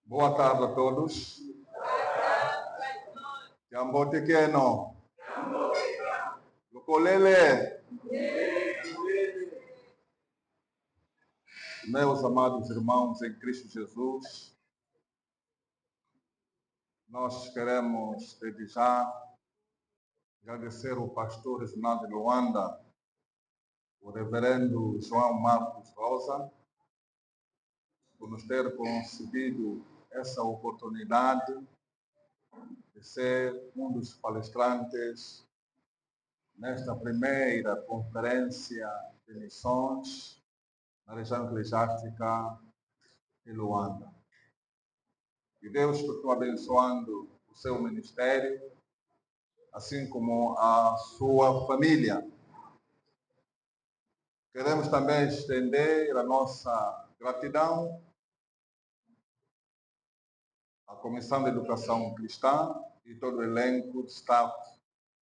Boa tarde a todos. Jambote keno. Lukolele. Meus amados irmãos em Cristo Jesus, nós queremos desde já agradecer ao pastor regional de Luanda, o reverendo João Marcos Rosa, por nos ter concedido essa oportunidade de ser um dos palestrantes nesta primeira conferência de missões na região eclesiástica de Luanda. Que Deus continue abençoando o seu ministério, assim como a sua família. Queremos também estender a nossa gratidão à Comissão de Educação Cristã e todo o elenco de staff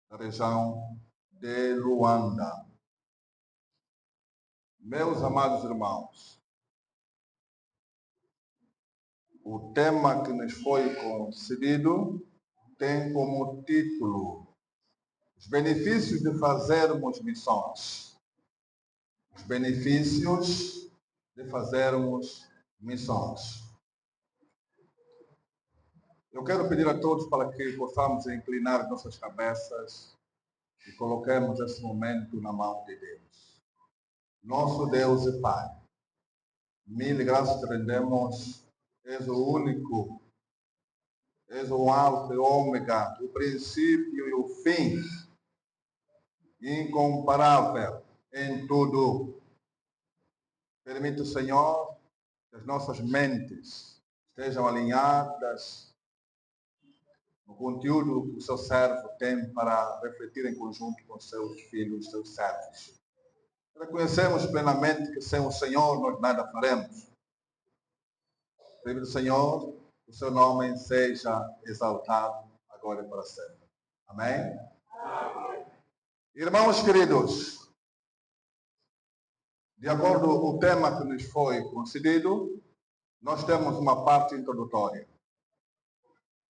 da região de Luanda. Meus amados irmãos, o tema que nos foi concedido tem como título Os benefícios de fazermos missões. Os benefícios de fazermos missões. Eu quero pedir a todos para que possamos inclinar nossas cabeças e coloquemos esse momento na mão de Deus. Nosso Deus e Pai, mil graças te rendemos. És o único, és o alfa e ômega, o princípio e o fim, incomparável em tudo. Permite, Senhor, que as nossas mentes estejam alinhadas no conteúdo que o seu servo tem para refletir em conjunto com seus filhos, seus servos. Reconhecemos plenamente que sem o Senhor nós nada faremos. Permite, Senhor, que o seu nome seja exaltado agora e para sempre. Amém? Amém. Irmãos queridos, de acordo com o tema que nos foi concedido, nós temos uma parte introdutória.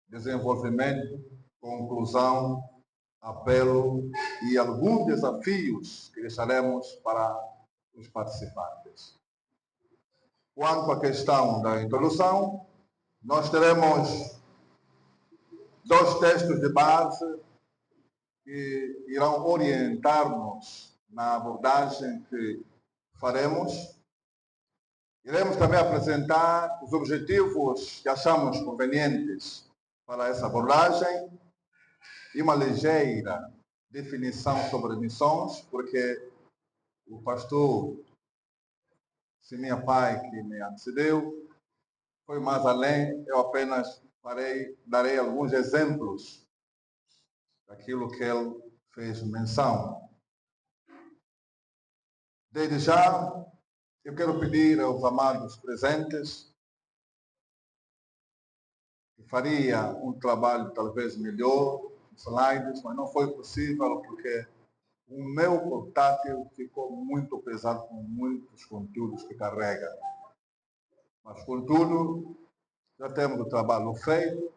Desenvolvimento, conclusão, apelo e alguns desafios que deixaremos para os participantes. Quanto à questão da introdução, nós teremos dois textos de base que irão orientar-nos na abordagem que faremos. Iremos também apresentar os objetivos que achamos convenientes para essa abordagem e uma ligeira definição sobre missões, porque o pastor Siminha Pai, que me antecedeu, foi mais além. Eu apenas darei alguns exemplos daquilo que ele fez menção. Desde já, eu quero pedir aos amados presentes que faria um trabalho talvez melhor, slides, mas não foi possível porque o meu portátil ficou muito pesado com muitos conteúdos que carrega. Mas, contudo, já temos o trabalho feito.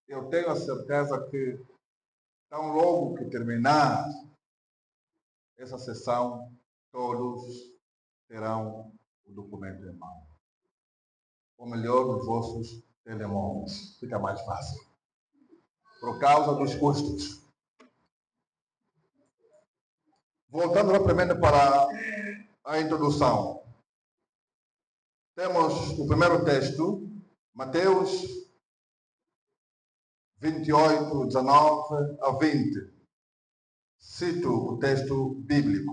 Eu tenho a certeza que, tão logo que terminar essa sessão, todos terão o documento em mão. Ou melhor, nos vossos telemóveis. Fica mais fácil. Por causa dos custos. Voltando rapidamente para a introdução. Temos o primeiro texto, Mateus 28, 19 a 20. Cito o texto bíblico.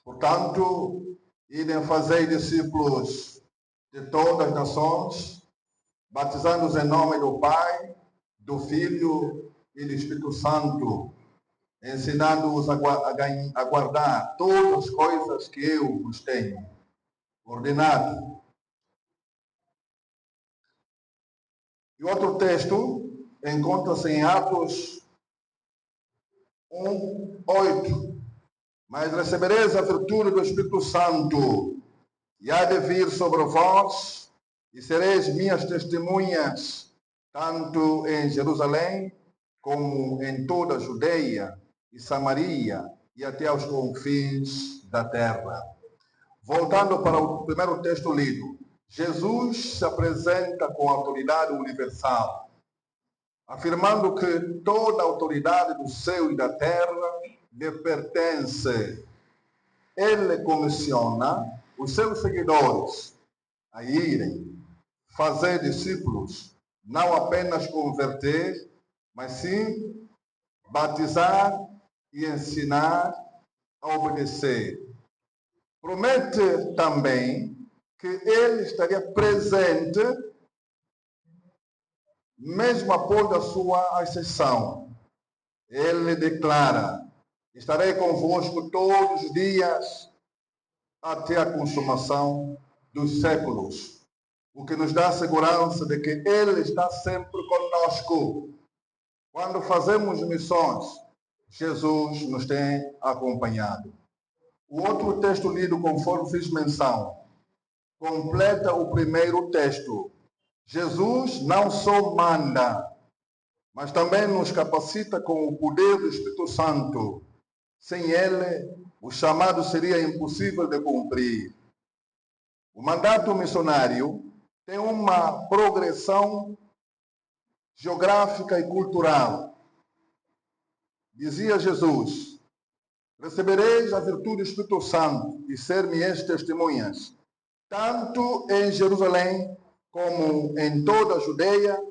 Portanto, idem fazei discípulos de todas as nações, batizando-os em nome do Pai, do Filho e do Espírito Santo, ensinando-os a guardar todas as coisas que eu vos tenho ordenado. E outro texto encontra-se em Atos 1:8. Mas recebereis a virtude do Espírito Santo, e há de vir sobre vós, e sereis minhas testemunhas, tanto em Jerusalém, como em toda a Judeia e Samaria, e até aos confins da terra. Voltando para o primeiro texto lido, Jesus se apresenta com autoridade universal, afirmando que toda a autoridade do céu e da terra lhe pertence. Ele comissiona os seus seguidores a irem fazer discípulos, não apenas converter, mas sim batizar e ensinar a obedecer. Promete também que ele estaria presente mesmo após a sua ascensão. Ele declara: estarei convosco todos os dias até a consumação dos séculos, o que nos dá a segurança de que ele está sempre conosco. Quando fazemos missões, Jesus nos tem acompanhado. O outro texto lido, conforme fiz menção, completa o primeiro texto. Jesus não só manda, mas também nos capacita com o poder do Espírito Santo. Sem ele, o chamado seria impossível de cumprir. O mandato missionário tem uma progressão geográfica e cultural. Dizia Jesus: recebereis a virtude do Espírito Santo e ser-me-eis testemunhas, tanto em Jerusalém como em toda a Judeia.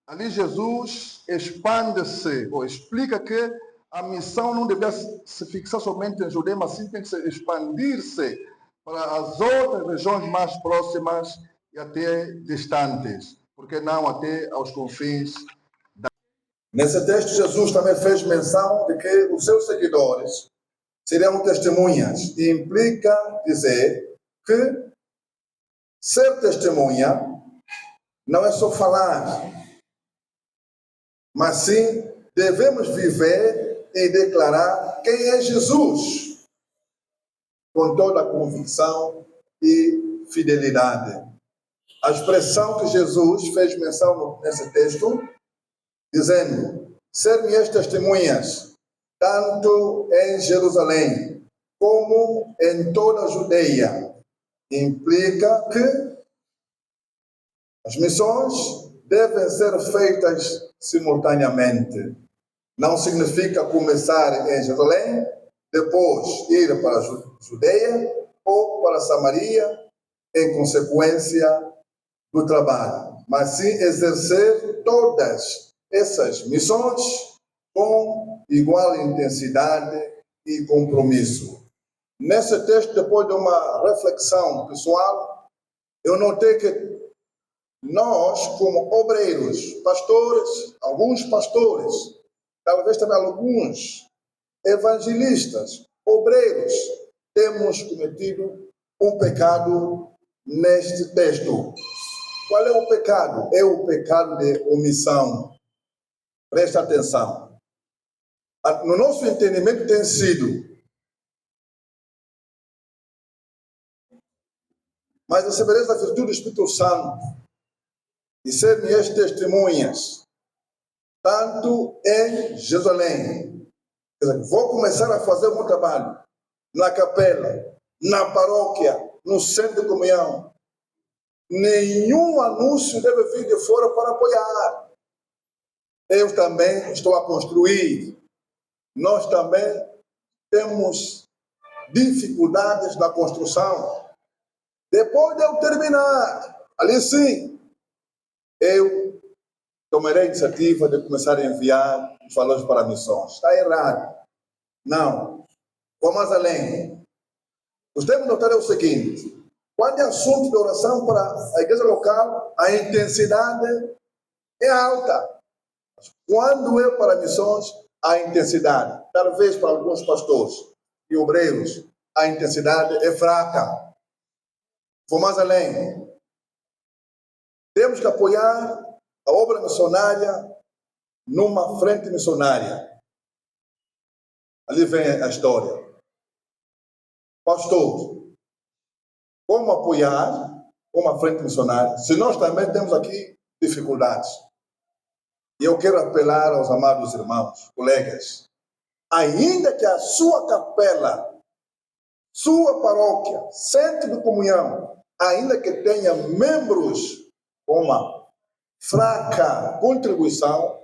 Ali Jesus expande-se, ou explica que a missão não deve se fixar somente em Judeia, mas sim tem que expandir-se para as outras regiões mais próximas e até distantes, porque não até aos confins. Nesse texto, Jesus também fez menção de que os seus seguidores seriam testemunhas, e implica dizer que ser testemunha não é só falar, mas sim devemos viver e declarar quem é Jesus, com toda a convicção e fidelidade. A expressão que Jesus fez menção nesse texto, dizendo: ser-me-eis testemunhas, tanto em Jerusalém como em toda a Judeia, implica que as missões devem ser feitas simultaneamente. Não significa começar em Jerusalém, depois ir para a Judeia ou para a Samaria, em consequência do trabalho, mas sim exercer todas essas missões com igual intensidade e compromisso. Nesse texto, depois de uma reflexão pessoal, eu notei que nós, como obreiros, pastores, alguns pastores, talvez também alguns evangelistas, obreiros, temos cometido um pecado neste texto. Qual é o pecado? É o pecado de omissão. Presta atenção. No nosso entendimento tem sido: mas recebereis a virtude do Espírito Santo e ser-me-eis testemunhas, tanto em Jerusalém. Quer dizer, vou começar a fazer o meu trabalho na capela, na paróquia, no centro de comunhão. Nenhum anúncio deve vir de fora para apoiar. Eu também estou a construir. Nós também temos dificuldades na construção. Depois de eu terminar, ali sim, eu tomarei a iniciativa de começar a enviar os valores para missões. Está errado. Não. Vou mais além. Nós temos que notar o seguinte: quando é assunto de oração para a igreja local, a intensidade é alta. Quando é para missões, a intensidade, talvez para alguns pastores e obreiros, a intensidade é fraca. Vou mais além. Temos que apoiar a obra missionária numa frente missionária. Ali vem a história. Pastor, como apoiar como a frente missionária, se nós também temos aqui dificuldades. E eu quero apelar aos amados irmãos, colegas, ainda que a sua capela, sua paróquia, centro de comunhão, ainda que tenha membros com uma fraca contribuição,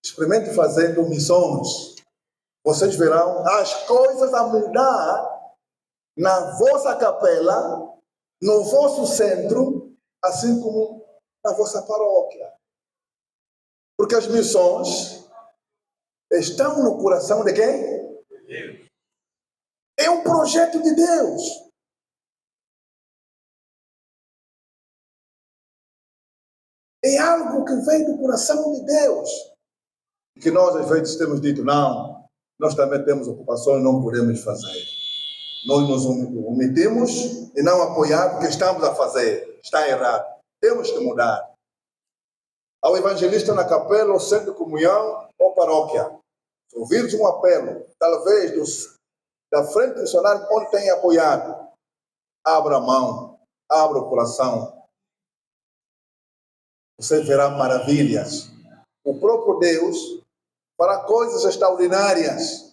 experimente fazendo missões. Vocês verão as coisas a mudar na vossa capela, no vosso centro, assim como na vossa paróquia. Porque as missões estão no coração de quem? Deus. É um projeto de Deus. É algo que vem do coração de Deus. Que nós, às vezes, temos dito, não, nós também temos ocupações, não podemos fazer. Nós nos omitimos e não apoiar o que estamos a fazer. Está errado. Temos que mudar. Ao evangelista na capela, ou centro de comunhão, ou paróquia, se ouvires um apelo, talvez da frente missionária onde tem apoiado, abra a mão, abra o coração. Você verá maravilhas. O próprio Deus fará coisas extraordinárias,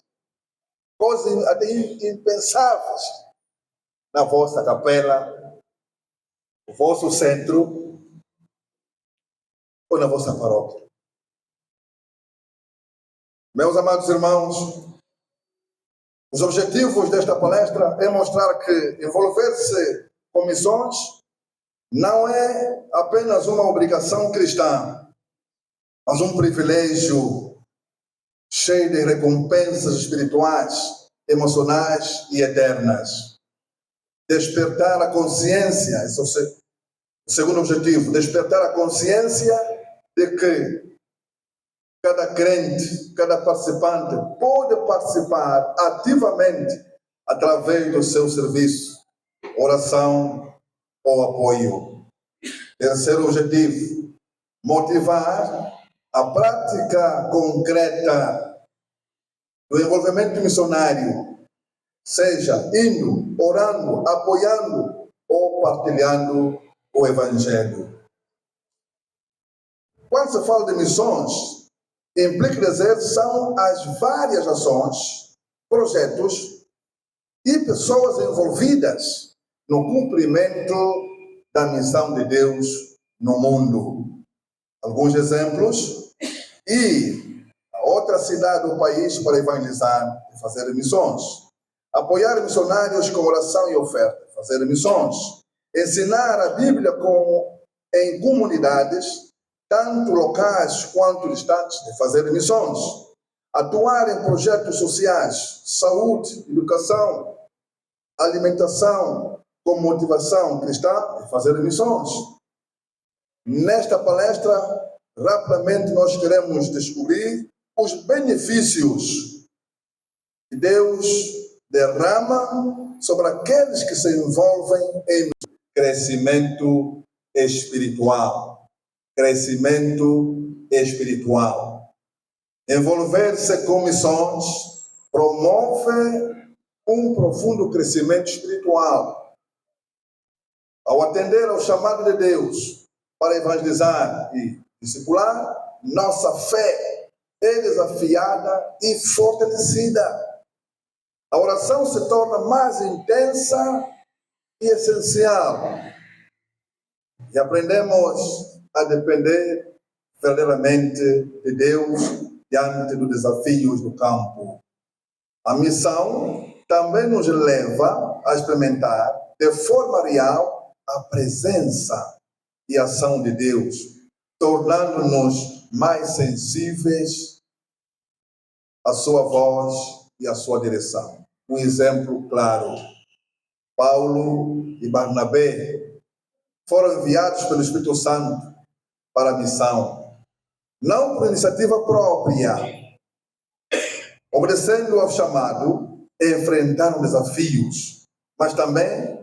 coisas até impensáveis na vossa capela, no vosso centro ou na vossa paróquia. Meus amados irmãos, os objetivos desta palestra é mostrar que envolver-se com missões não é apenas uma obrigação cristã, mas um privilégio cheio de recompensas espirituais, emocionais e eternas. Despertar a consciência, esse é o segundo objetivo, despertar a consciência de que cada crente, cada participante pode participar ativamente através do seu serviço, oração ou apoio. Terceiro objetivo, motivar a prática concreta do envolvimento missionário, seja indo, orando, apoiando ou partilhando o Evangelho. Quando se fala de missões, implica dizer são as várias ações, projetos e pessoas envolvidas no cumprimento da missão de Deus no mundo. Alguns exemplos: ir a outra cidade do país para evangelizar e fazer missões. Apoiar missionários com oração e oferta, fazer missões. Ensinar a Bíblia em comunidades, tanto locais quanto distantes, de fazer missões. Atuar em projetos sociais, saúde, educação, alimentação, com motivação cristã, de fazer missões. Nesta palestra, rapidamente nós queremos descobrir os benefícios que Deus derrama sobre aqueles que se envolvem em crescimento espiritual. Crescimento espiritual. Envolver-se com missões promove um profundo crescimento espiritual. Ao atender ao chamado de Deus para evangelizar e discipular, nossa fé é desafiada e fortalecida. A oração se torna mais intensa e essencial. E aprendemos a depender verdadeiramente de Deus diante dos desafios do campo. A missão também nos leva a experimentar de forma real a presença e ação de Deus, tornando-nos mais sensíveis à sua voz e à sua direção. Um exemplo claro: Paulo e Barnabé foram enviados pelo Espírito Santo para a missão, não por iniciativa própria, obedecendo ao chamado, enfrentaram desafios, mas também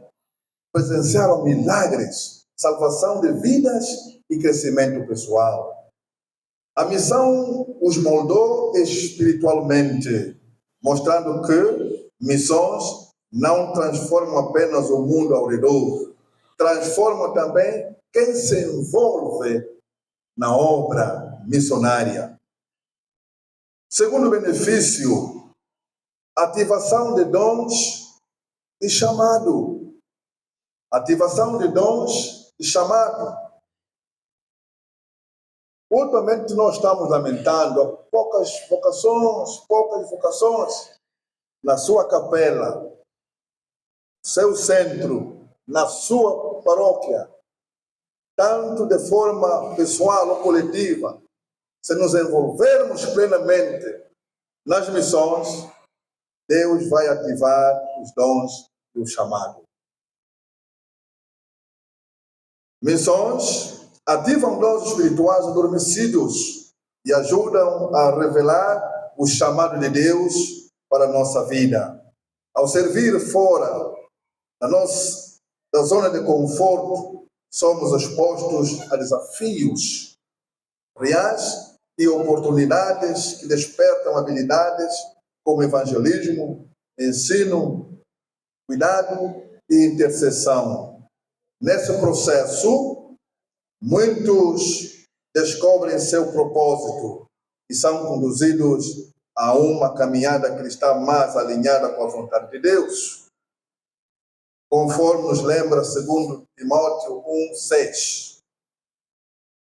presenciaram milagres, salvação de vidas e crescimento pessoal. A missão os moldou espiritualmente, mostrando que missões não transformam apenas o mundo ao redor, transforma também quem se envolve na obra missionária. Segundo benefício, ativação de dons e chamado. Ativação de dons e chamado. Ultimamente nós estamos lamentando poucas vocações na sua capela, seu centro, na sua paróquia, tanto de forma pessoal ou coletiva. Se nos envolvermos plenamente nas missões, Deus vai ativar os dons e o chamado. Missões ativam dons espirituais adormecidos e ajudam a revelar o chamado de Deus para a nossa vida. Ao servir fora da zona de conforto, somos expostos a desafios reais e oportunidades que despertam habilidades como evangelismo, ensino, cuidado e intercessão. Nesse processo, muitos descobrem seu propósito e são conduzidos a uma caminhada cristã mais alinhada com a vontade de Deus. Conforme nos lembra 2 Timóteo 1:6.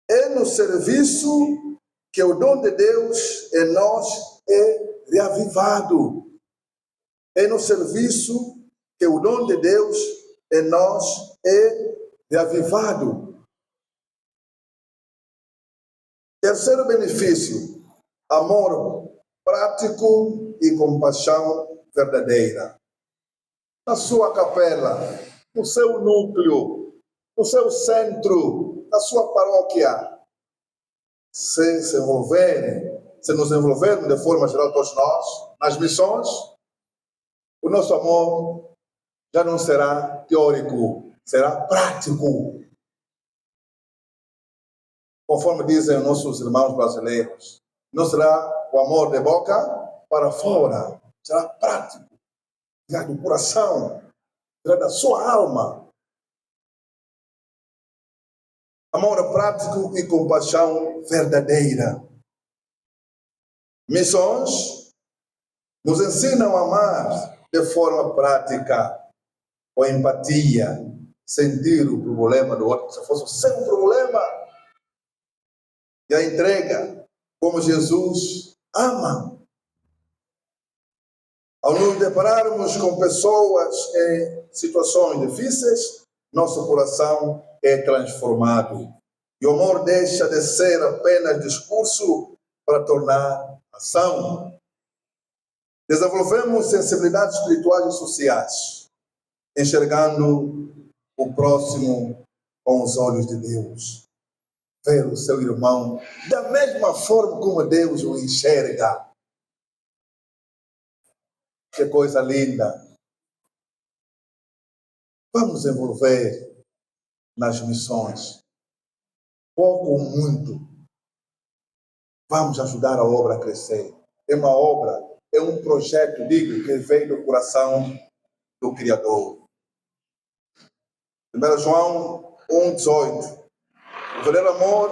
É no serviço que o dom de Deus em nós é reavivado. É no serviço que o dom de Deus em nós é reavivado. Terceiro benefício, amor prático e compaixão verdadeira. Na sua capela, no seu núcleo, no seu centro, na sua paróquia, se nos envolvermos de forma geral todos nós, nas missões, o nosso amor já não será teórico, será prático. Conforme dizem nossos irmãos brasileiros, não será o amor de boca para fora, será prático, será do coração, será da sua alma. Amor prático e compaixão verdadeira. Missões nos ensinam a amar de forma prática, com empatia, sentir o problema do outro, se fosse o seu problema, e a entrega, como Jesus ama. Ao nos depararmos com pessoas em situações difíceis, nosso coração é transformado. E o amor deixa de ser apenas discurso para tornar ação. Desenvolvemos sensibilidades espirituais e sociais, enxergando o próximo com os olhos de Deus. Ver o seu irmão da mesma forma como Deus o enxerga. Que coisa linda. Vamos envolver nas missões. Pouco ou muito. Vamos ajudar a obra a crescer. É uma obra, é um projeto, digo, que veio do coração do Criador. 1 João 1:18. O verdadeiro amor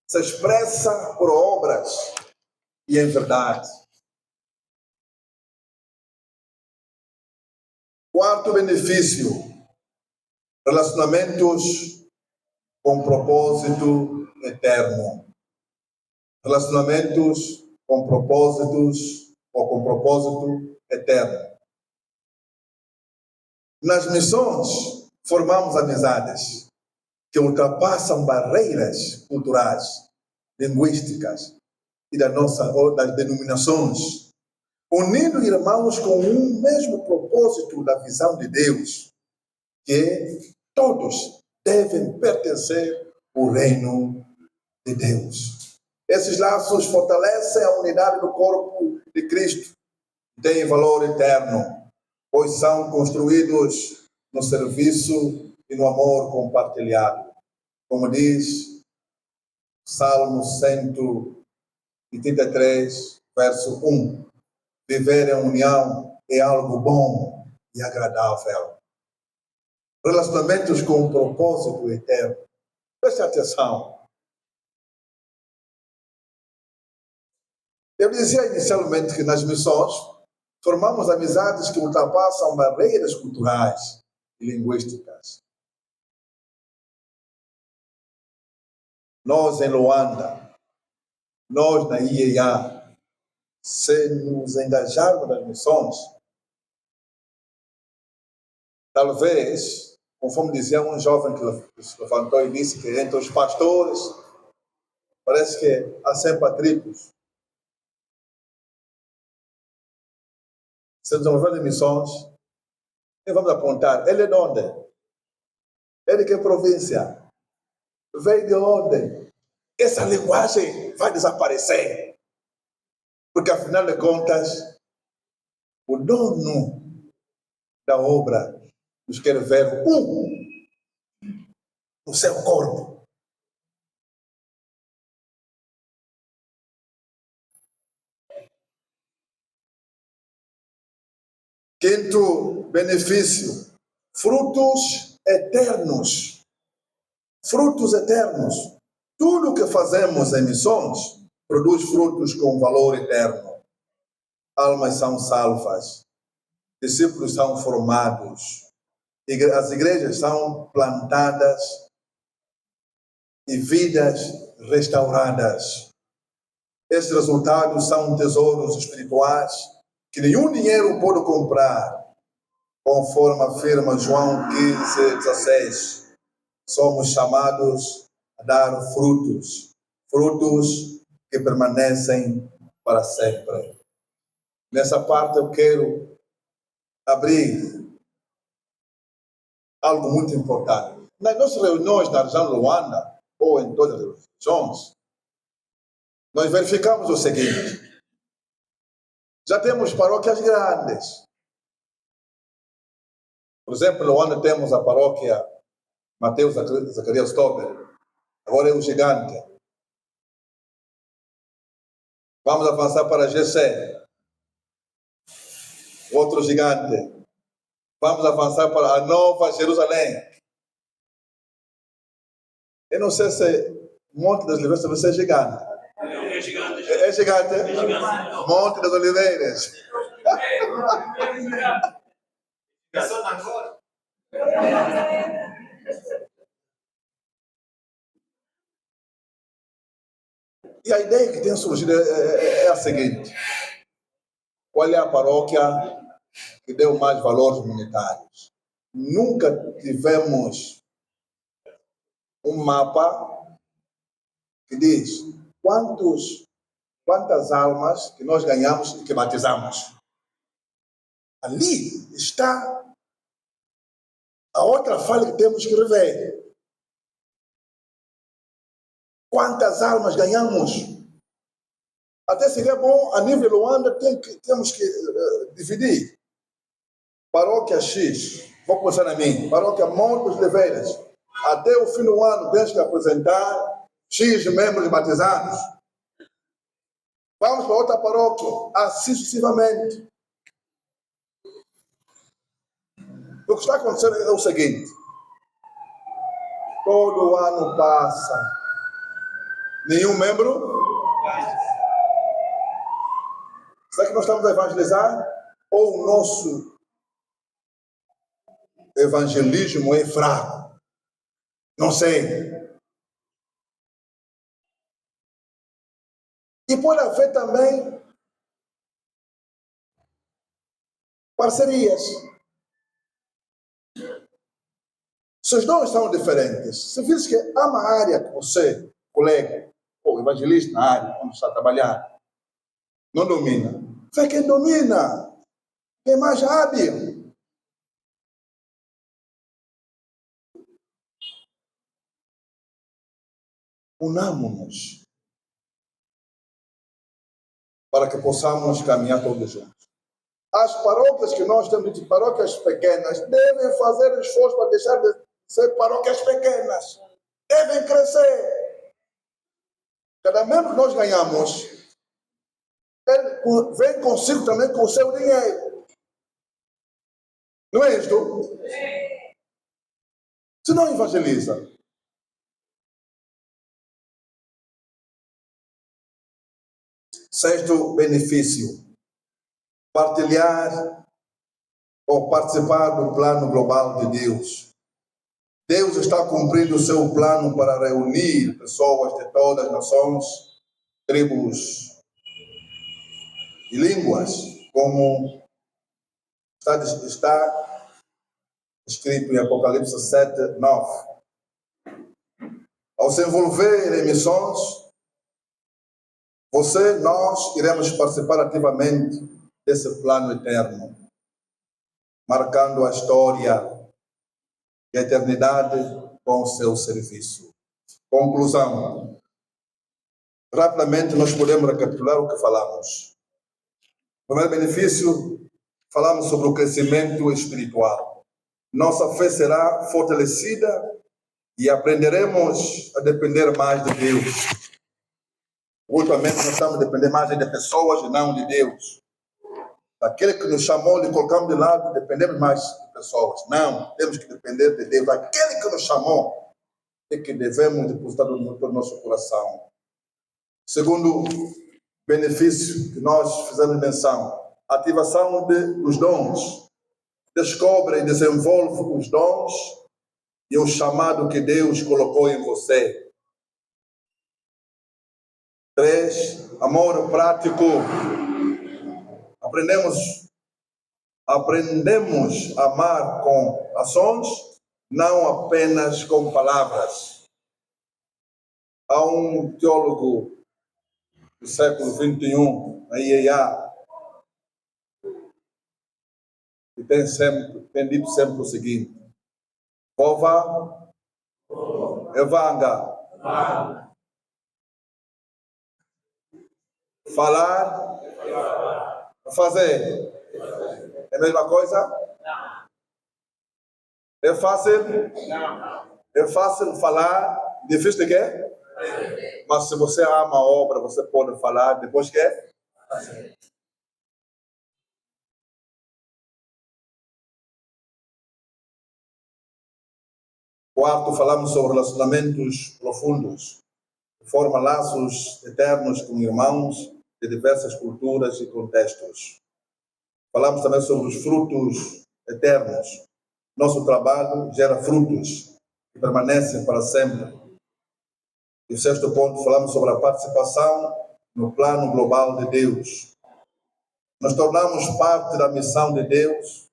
se expressa por obras e em verdade. Quarto benefício, relacionamentos com propósito eterno. Relacionamentos com propósitos ou com propósito eterno. Nas missões, formamos amizades que ultrapassam barreiras culturais, linguísticas e das denominações, unindo irmãos com um mesmo propósito da visão de Deus, que todos devem pertencer ao reino de Deus. Esses laços fortalecem a unidade do corpo de Cristo, que tem valor eterno, pois são construídos no serviço e no amor compartilhado. Como diz Salmo 133, verso 1. Viver em união é algo bom e agradável. relacionamentos com um propósito eterno. Preste atenção. Eu dizia inicialmente que nas missões formamos amizades que ultrapassam barreiras culturais e linguísticas. Nós em Luanda, nós na IEA, se nos engajarmos nas missões, talvez, conforme dizia um jovem que se levantou e disse que entre os pastores, parece que há sempre atritos. Se nos envolver em missões, e vamos apontar, ele é de onde? É de que província? Veio de onde? Essa linguagem vai desaparecer. Porque, afinal de contas, o dono da obra nos quer ver no seu corpo. Quinto benefício, frutos eternos. Frutos eternos. Tudo que fazemos em missões produz frutos com valor eterno. Almas são salvas, discípulos são formados, as igrejas são plantadas e vidas restauradas. Estes resultados são tesouros espirituais que nenhum dinheiro pode comprar, conforme afirma João 15:16. Somos chamados a dar frutos, frutos que permanecem para sempre. Nessa parte eu quero abrir algo muito importante. Nas nossas reuniões na região de Luanda, ou em todas as regiões, nós verificamos o seguinte: já temos paróquias grandes. Por exemplo, em Luanda temos a paróquia Mateus Zacarias Tober, agora é o gigante. Vamos avançar para GC, outro gigante. Vamos avançar para a Nova Jerusalém. Eu não sei se Monte das Oliveiras vai ser gigante. É gigante. É gigante? É gigante. Monte das Oliveiras. Pensando agora? E a ideia que tem surgido é a seguinte: qual é a paróquia que deu mais valores monetários? Nunca tivemos um mapa que diz quantas almas que nós ganhamos e que batizamos. Ali está a outra falha que temos que rever. Quantas almas ganhamos? Até seria bom, a nível Luanda, temos que dividir. Paróquia X, vou começar a mim, paróquia Monte dos Oliveiras. Até o fim do ano temos que apresentar X membros batizados. Vamos para outra paróquia, assim sucessivamente. O que está acontecendo é o seguinte: todo ano passa, nenhum membro. Será que nós estamos a evangelizar? Ou o nosso evangelismo é fraco? Não sei. E pode haver também parcerias. Se os dons são diferentes, se diz que há uma área que você, colega, ou evangelista na área onde está trabalhando, não domina, vê quem domina, quem é mais hábil. Unamos-nos para que possamos caminhar todos juntos. As paróquias que nós temos, de paróquias pequenas, devem fazer esforço para deixar de ser paróquias pequenas. Devem crescer. Cada membro que nós ganhamos, ele vem consigo também com o seu dinheiro. Não é isto? não evangeliza. Sexto benefício: partilhar ou participar do plano global de Deus. Deus está cumprindo o seu plano para reunir pessoas de todas as nações, tribos e línguas, como está escrito em Apocalipse 7, 9. Ao se envolver em missões, nós iremos participar ativamente desse plano eterno, marcando a história e a eternidade com o seu serviço. Conclusão. Rapidamente nós podemos recapitular o que falamos. Primeiro benefício, falamos sobre o crescimento espiritual. Nossa fé será fortalecida e aprenderemos a depender mais de Deus. Ultimamente nós estamos a depender mais de pessoas e não de Deus. Aquele que nos chamou, lhe colocamos de lado, dependemos mais de pessoas. Não, temos que depender de Deus. Aquele que nos chamou é que devemos depositar no nosso coração. Segundo benefício que nós fizemos menção, ativação dos dons. Descobre e desenvolve os dons e o chamado que Deus colocou em você. 3. Amor prático. Aprendemos a amar com ações, não apenas com palavras. Há um teólogo do século XXI, a IEA, que tem dito sempre o seguinte: Vova Evanga. Falar, fazer. É a mesma coisa? Não. É fácil? Não. É fácil falar, difícil de quê? Mas se você ama a obra, você pode falar, depois quê? Fazer. Quarto, falamos sobre relacionamentos profundos, que formam laços eternos com irmãos de diversas culturas e contextos. Falamos também sobre os frutos eternos. Nosso trabalho gera frutos que permanecem para sempre. E o sexto ponto, falamos sobre a participação no plano global de Deus. Nós tornamos parte da missão de Deus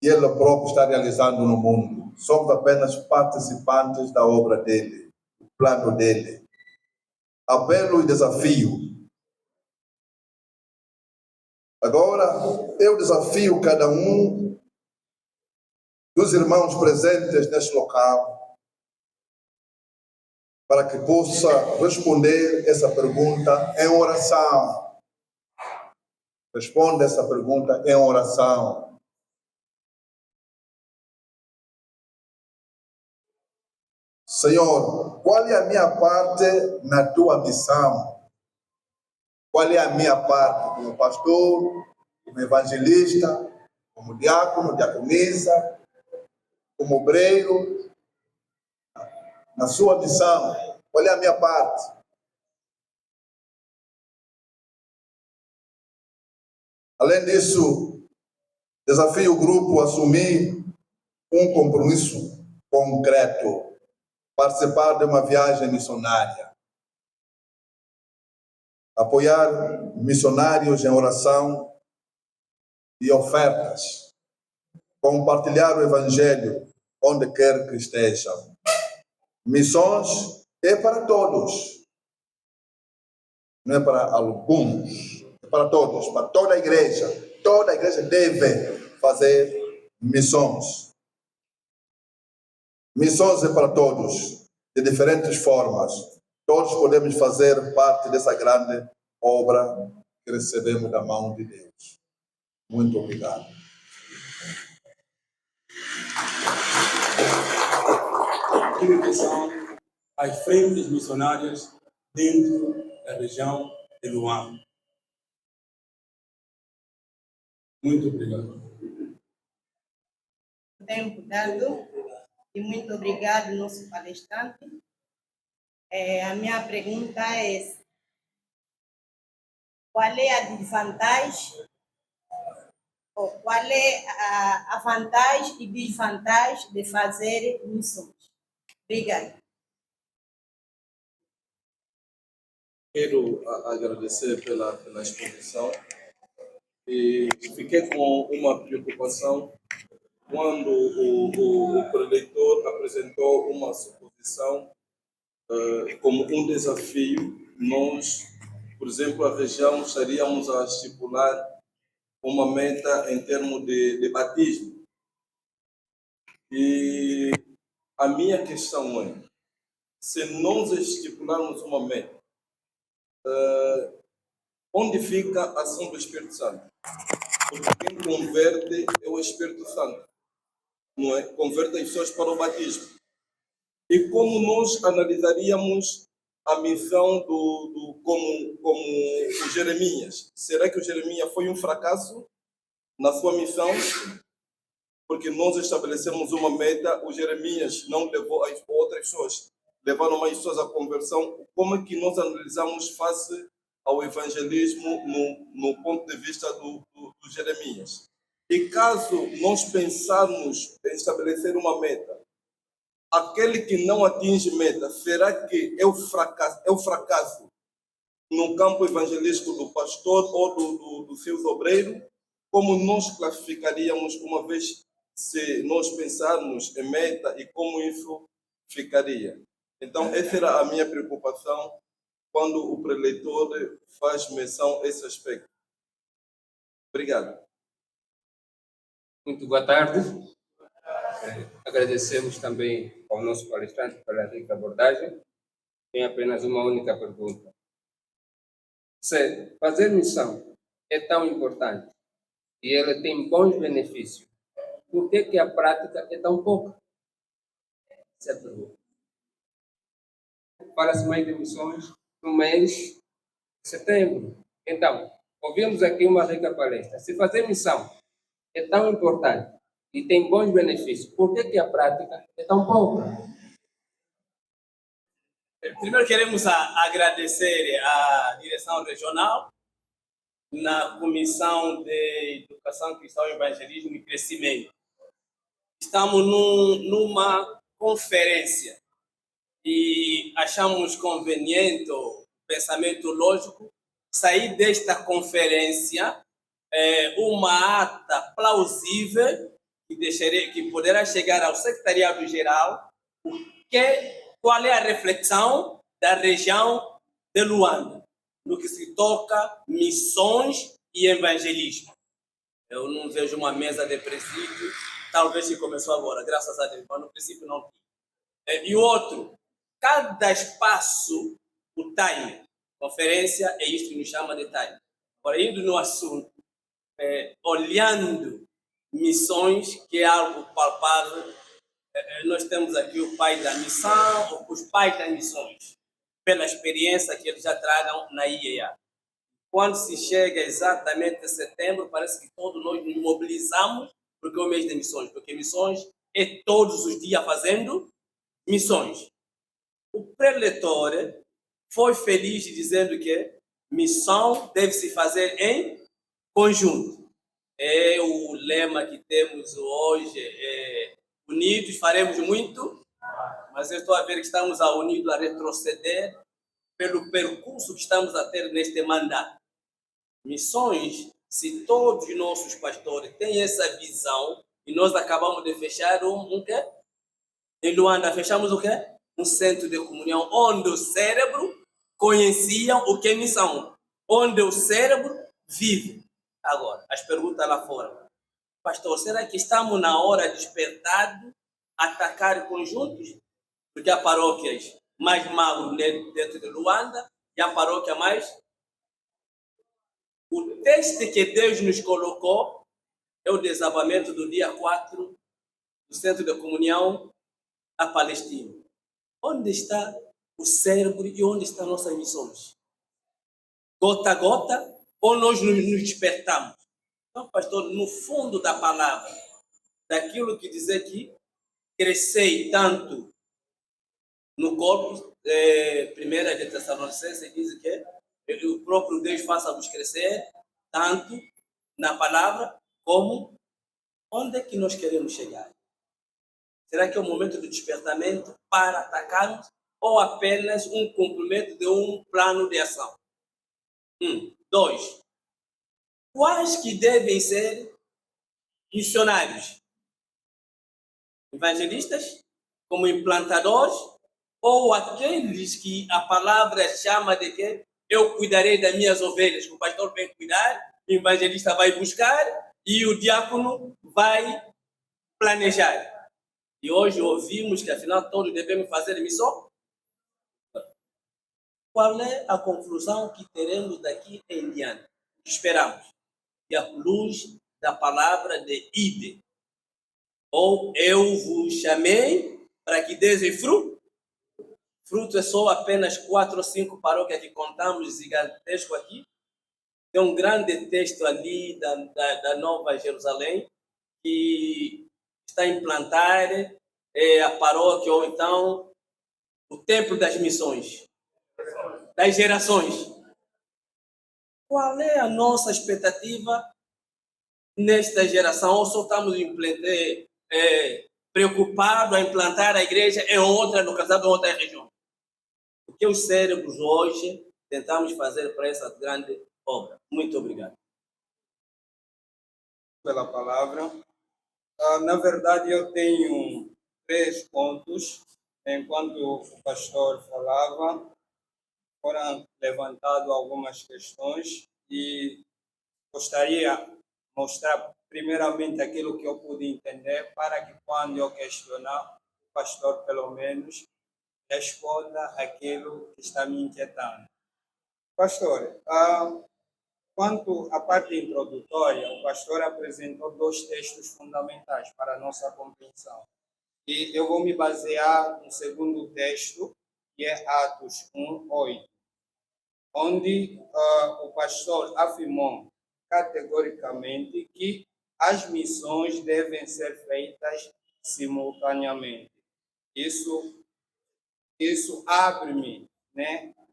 e Ele próprio está realizando no mundo. Somos apenas participantes da obra dele, do plano dele. Apelo e desafio. Agora, eu desafio cada um dos irmãos presentes neste local para que possa responder essa pergunta em oração. Responda essa pergunta em oração. Senhor, qual é a minha parte na tua missão? Qual é a minha parte como pastor, como evangelista, como diácono, diaconisa, como obreiro, na sua missão? Qual é a minha parte? Além disso, desafio o grupo a assumir um compromisso concreto, participar de uma viagem missionária, apoiar missionários em oração e ofertas, compartilhar o Evangelho onde quer que estejam. Missões é para todos, não é para alguns, é para todos, para toda a igreja. Toda a igreja deve fazer missões. Missões é para todos, de diferentes formas. Todos podemos fazer parte dessa grande obra que recebemos da mão de Deus. Muito obrigado. Que são as frentes missionárias dentro da região de Luanda. Muito obrigado. tempo dado e muito obrigado, nosso palestrante. A minha pergunta é essa. Qual é a desvantagem, ou qual é a vantagem e desvantagem de fazer missões? Obrigada. Quero agradecer pela exposição e fiquei com uma preocupação quando o preletor apresentou uma suposição como um desafio. Nós, por exemplo, a região estaríamos a estipular uma meta em termos de batismo. E a minha questão é, se nós estipularmos uma meta, onde fica a ação do Espírito Santo? Porque quem converte é o Espírito Santo, não é? Converte as pessoas para o batismo. E como nós analisaríamos a missão como o Jeremias? Será que o Jeremias foi um fracasso na sua missão? Porque nós estabelecemos uma meta, o Jeremias não levou as outras pessoas, levaram mais pessoas à conversão. Como é que nós analisamos face ao evangelismo no ponto de vista do Jeremias? E caso nós pensarmos em estabelecer uma meta, aquele que não atinge meta, será que é o fracasso no campo evangelístico do pastor ou do seu obreiro? Como nós classificaríamos, uma vez se nós pensarmos em meta, e como isso ficaria? Então, essa era a minha preocupação quando o preleitor faz menção a esse aspecto. Obrigado. Muito boa tarde. Agradecemos também ao nosso palestrante pela rica abordagem. Tenho apenas uma única pergunta. Se fazer missão é tão importante e ela tem bons benefícios, por que a prática é tão pouca? Essa é a pergunta. Fala-se mais de missões no mês de setembro. Então, ouvimos aqui uma rica palestra. Se fazer missão é tão importante e tem bons benefícios, por que a prática é tão pouca? Primeiro queremos agradecer à direção regional, na Comissão de Educação Cristã, Evangelismo e Crescimento. Estamos numa conferência e achamos conveniente, pensamento lógico, sair desta conferência uma ata plausível que poderá chegar ao Secretariado Geral, qual é a reflexão da região de Luanda, no que se toca missões e evangelismo. Eu não vejo uma mesa de presídio, talvez que começou agora, graças a Deus, mas no princípio não tinha. E o outro, cada espaço, o time, conferência é isto que nos chama de time. Agora, indo no assunto, olhando missões, que é algo palpável, nós temos aqui o pai da missão, os pais das missões, pela experiência que eles já tragam na IEA. Quando se chega exatamente em setembro, parece que todos nós nos mobilizamos, porque é o mês de missões, porque missões é todos os dias fazendo missões. O preletor foi feliz dizendo que missão deve se fazer em conjunto. É o lema que temos hoje, unidos faremos muito, mas eu estou a ver que estamos unidos a retroceder pelo percurso que estamos a ter neste mandato. Missões, se todos os nossos pastores têm essa visão, e nós acabamos de fechar um quê? Em Luanda, fechamos o quê? Um centro de comunhão, onde o cérebro conhecia o que é missão, onde o cérebro vive. Agora, as perguntas lá fora. Pastor, será que estamos na hora despertado atacar conjuntos? Porque há paróquias mais magras dentro de Luanda e há paróquia mais. O teste que Deus nos colocou é o desabamento do dia 4 do Centro de Comunhão a Palestina. Onde está o cérebro e onde estão nossas missões? Gota a gota, ou nós nos despertamos? Então, pastor, no fundo da palavra, daquilo que dizer que crescei tanto no corpo, 1 de Tessalonicenses diz que o próprio Deus faça-vos crescer tanto na palavra como onde é que nós queremos chegar. Será que é o momento do despertamento para atacarmos ou apenas um cumprimento de um plano de ação? 2. Quais que devem ser missionários? Evangelistas? Como implantadores? Ou aqueles que a palavra chama de que eu cuidarei das minhas ovelhas, que o pastor vem cuidar, o evangelista vai buscar e o diácono vai planejar. E hoje ouvimos que afinal todos devemos fazer missão. Qual é a conclusão que teremos daqui em diante? Esperamos que a luz da palavra de ide, ou eu vos chamei para que deem fruto. Fruto é só apenas 4 ou 5 paróquias que contamos gigantesco aqui. Tem um grande texto ali da Nova Jerusalém que está a implantar a paróquia ou então o templo das missões, das gerações. Qual é a nossa expectativa nesta geração? Ou só estamos preocupados a implantar a igreja em outra localidade, em outra região? O que os cérebros hoje tentamos fazer para essa grande obra? Muito obrigado. Pela palavra. Na verdade, eu tenho 3 pontos. Enquanto o pastor falava, foram levantadas algumas questões e gostaria de mostrar primeiramente aquilo que eu pude entender para que quando eu questionar, o pastor pelo menos responda aquilo que está me inquietando. Pastor, quanto à parte introdutória, o pastor apresentou 2 textos fundamentais para a nossa compreensão. E eu vou me basear no segundo texto, que é Atos 1:8, onde o pastor afirmou categoricamente que as missões devem ser feitas simultaneamente. Isso abre-me,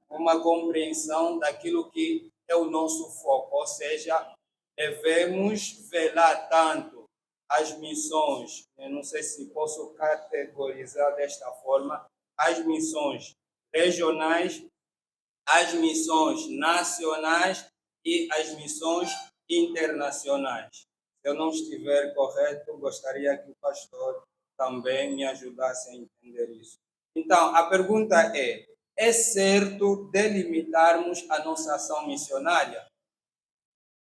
uma compreensão daquilo que é o nosso foco, ou seja, devemos velar tanto as missões, não sei se posso categorizar desta forma, as missões regionais, as missões nacionais e as missões internacionais. Se eu não estiver correto, gostaria que o pastor também me ajudasse a entender isso. Então, a pergunta é certo delimitarmos a nossa ação missionária?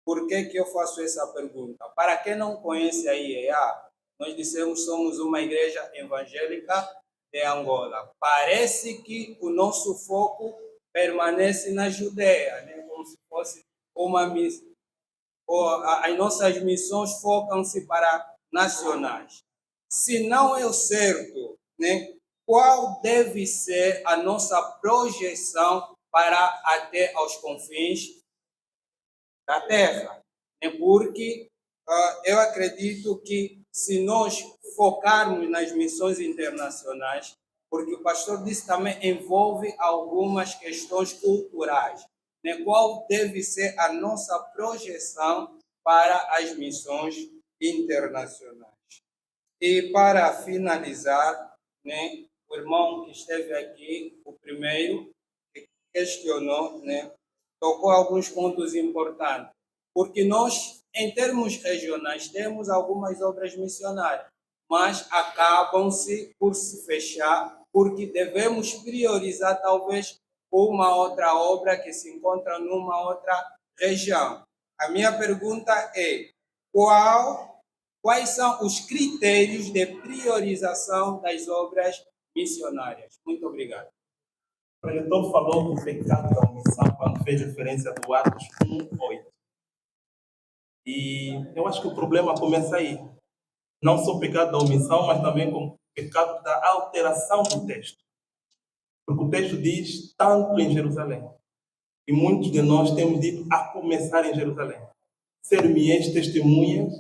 Por que eu faço essa pergunta? Para quem não conhece a IEA, nós dissemos somos uma igreja evangélica de Angola. Parece que o nosso foco permanece na Judeia, como se fosse uma missão. As nossas missões focam-se para nacionais. Se não é o certo, qual deve ser a nossa projeção para até aos confins da terra? Porque eu acredito que se nós focarmos nas missões internacionais, porque o pastor disse também envolve algumas questões culturais, qual deve ser a nossa projeção para as missões internacionais. E para finalizar, o irmão que esteve aqui, o primeiro, que questionou, tocou alguns pontos importantes, porque nós, em termos regionais, temos algumas obras missionárias, mas acabam-se por se fechar, porque devemos priorizar talvez uma outra obra que se encontra numa outra região. A minha pergunta é, quais são os critérios de priorização das obras missionárias? Muito obrigado. O preletor falou do pecado da omissão quando fez referência do Atos 1:8. E eu acho que o problema começa aí. Não só o pecado da omissão, mas também com o pecado da alteração do texto. Porque o texto diz tanto em Jerusalém. E muitos de nós temos dito a começar em Jerusalém. Ser-me-eis testemunhas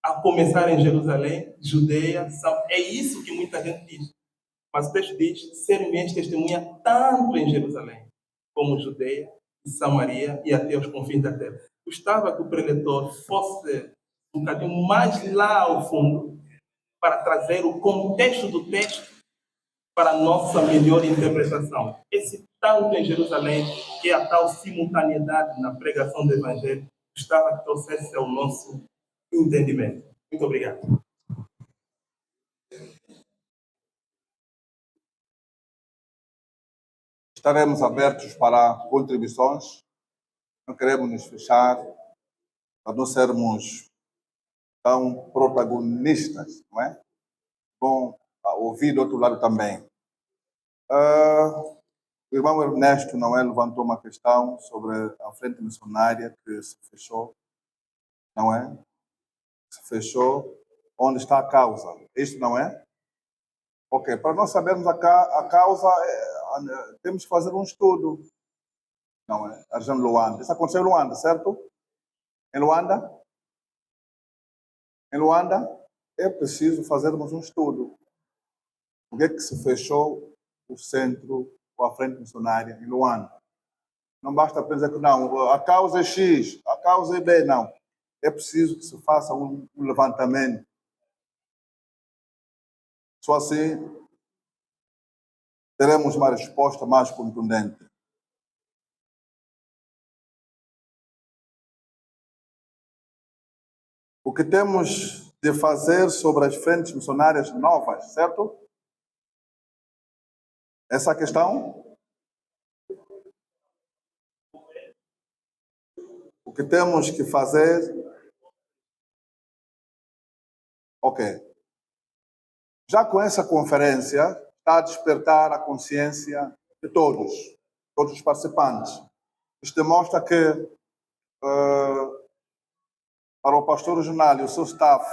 a começar em Jerusalém, Judeia, é isso que muita gente diz. Mas o texto diz, serem minhas testemunhas tanto em Jerusalém, como Judeia, e Samaria e até os confins da terra. Gostava que o preletor fosse um bocadinho mais lá ao fundo, para trazer o contexto do texto para a nossa melhor interpretação. Esse tanto em Jerusalém, que é a tal simultaneidade na pregação do Evangelho, gostava que trouxesse ao nosso entendimento. Muito obrigado. Estaremos abertos para contribuições. Não queremos nos fechar para não sermos tão protagonistas, não é? Bom ouvir do outro lado também. O irmão Ernesto, não é, levantou uma questão sobre a frente missionária que se fechou, não é? Se fechou. Onde está a causa? Isto não é? Ok, para nós sabermos a causa, temos que fazer um estudo, não é? A região de Luanda. Isso aconteceu em Luanda, certo? Em Luanda? Em Luanda, é preciso fazermos um estudo. Por que é que se fechou o centro ou a frente missionária em Luanda? Não basta pensar que não, a causa é X, a causa é B, não. É preciso que se faça um levantamento. Só assim teremos uma resposta mais contundente. O que temos de fazer sobre as frentes missionárias novas, certo? Essa questão? O que temos que fazer? Ok. Já com essa conferência, está a despertar a consciência de todos os participantes. Isto demonstra que, para o pastor regional e o seu staff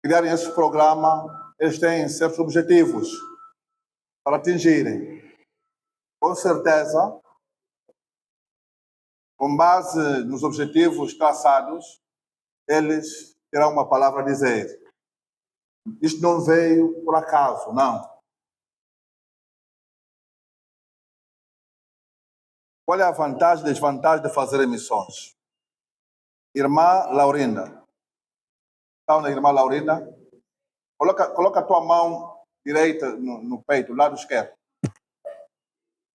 criarem esse programa, eles têm certos objetivos para atingirem. Com certeza, com base nos objetivos traçados, eles terão uma palavra a dizer. Isto não veio por acaso, não. Qual é a vantagem e desvantagem de fazer missões? Irmã Laurinda. Está onde, irmã Laurinda? Coloca a tua mão direita no peito, lado esquerdo.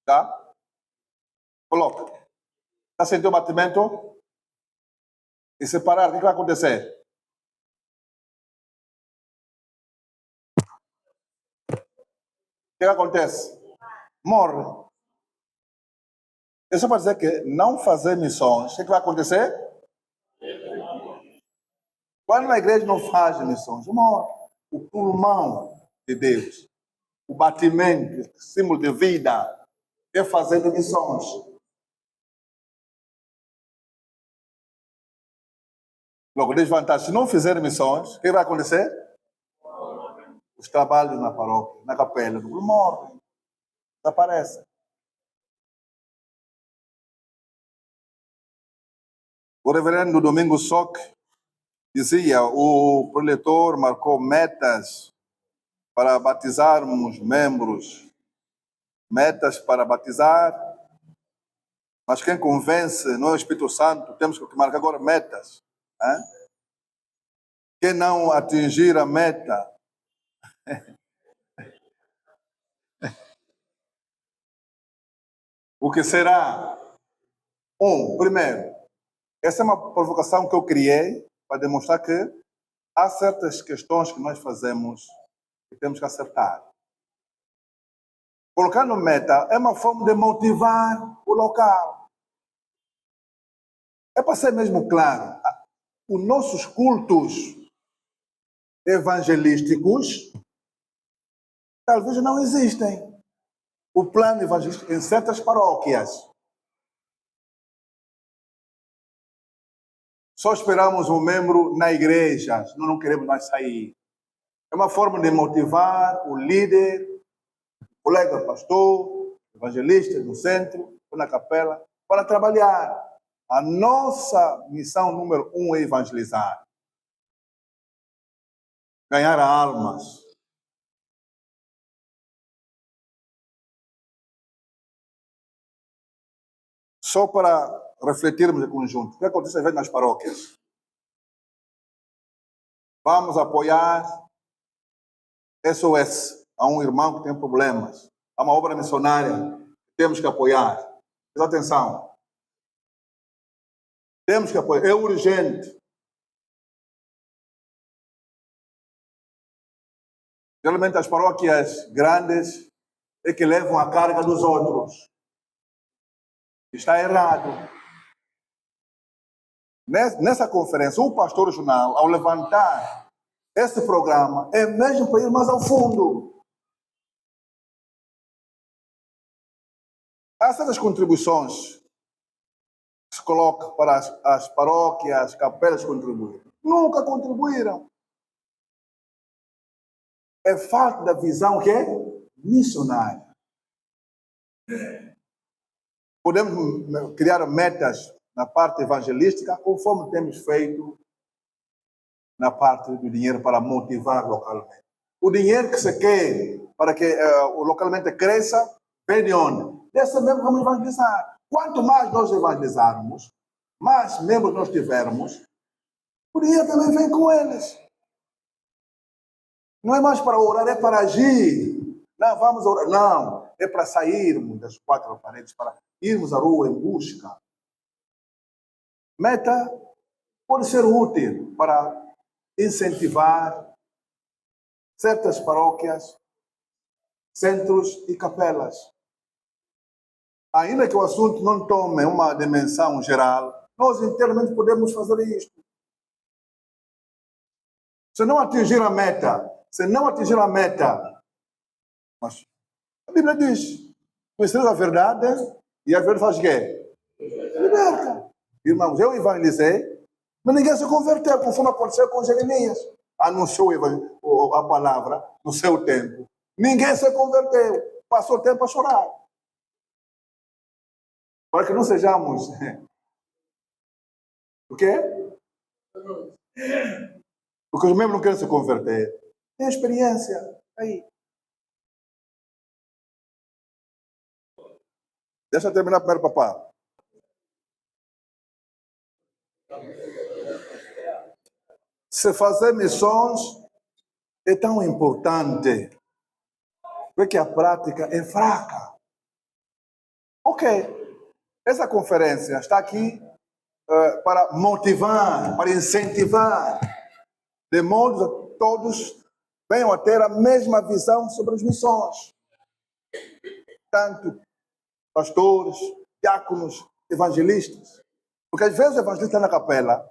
Tá? Coloca. Está sentindo o batimento? E se parar, o que vai acontecer? O que acontece? Morre. Isso para dizer que não fazer missões, o que vai acontecer? Quando a igreja não faz missões, morre. O pulmão de Deus, o batimento, o símbolo de vida, é fazendo missões. Logo, desvantagem, se não fizer missões, o que vai acontecer? Os trabalhos na paróquia, na capela, morrem, desaparecem. O reverendo Domingos Soc dizia, o preletor marcou metas para batizarmos membros, metas para batizar, mas quem convence não é o Espírito Santo, temos que marcar agora metas. Hein? Quem não atingir a meta, o que será? Primeiro, essa é uma provocação que eu criei para demonstrar que há certas questões que nós fazemos que temos que acertar. Colocando meta é uma forma de motivar o local. É para ser mesmo claro, os nossos cultos evangelísticos talvez não existem. O plano evangelístico em certas paróquias. Só esperamos um membro na igreja, senão não queremos mais sair. É uma forma de motivar o líder, o colega pastor, evangelista no centro, ou na capela, para trabalhar. A nossa missão número 1 é evangelizar. ganhar almas. Só para refletirmos em conjunto, o que acontece às vezes nas paróquias? Vamos apoiar SOS a um irmão que tem problemas, a uma obra missionária que temos que apoiar. Presta atenção. Temos que apoiar, é urgente. Geralmente as paróquias grandes é que levam a carga dos outros. Está errado. Nessa conferência, o pastor regional, ao levantar esse programa, é mesmo para ir mais ao fundo. Há certas contribuições que se colocam para as paróquias, as capelas contribuírem. Nunca contribuíram. É falta da visão que é missionária. Podemos criar metas na parte evangelística, conforme temos feito na parte do dinheiro para motivar localmente. O dinheiro que se quer para que o localmente cresça, vem de onde? Dessa mesmo vamos evangelizar. Quanto mais nós evangelizarmos, mais membros nós tivermos, o dinheiro também vem com eles. Não é mais para orar, é para agir. Não, vamos orar. Não, é para sairmos das quatro paredes, para irmos à rua em busca. Meta pode ser útil para incentivar certas paróquias, centros e capelas. Ainda que o assunto não tome uma dimensão geral, nós internamente podemos fazer isto. Se não atingir a meta, mas a Bíblia diz, conhecereis a verdade e a verdade faz o quê? Liberta. Irmãos, eu evangelizei, mas ninguém se converteu, conforme aconteceu com Jeremias. Anunciou a palavra no seu tempo. Ninguém se converteu. Passou o tempo a chorar. Para que não sejamos... O quê? Porque os membros não querem se converter. Tem experiência. Aí. Deixa eu terminar primeiro, papá. Se fazer missões é tão importante, porque a prática é fraca. Ok, essa conferência está aqui para motivar, para incentivar, de modo que todos venham a ter a mesma visão sobre as missões. Tanto pastores, diáconos, evangelistas. Porque às vezes o evangelista está na capela,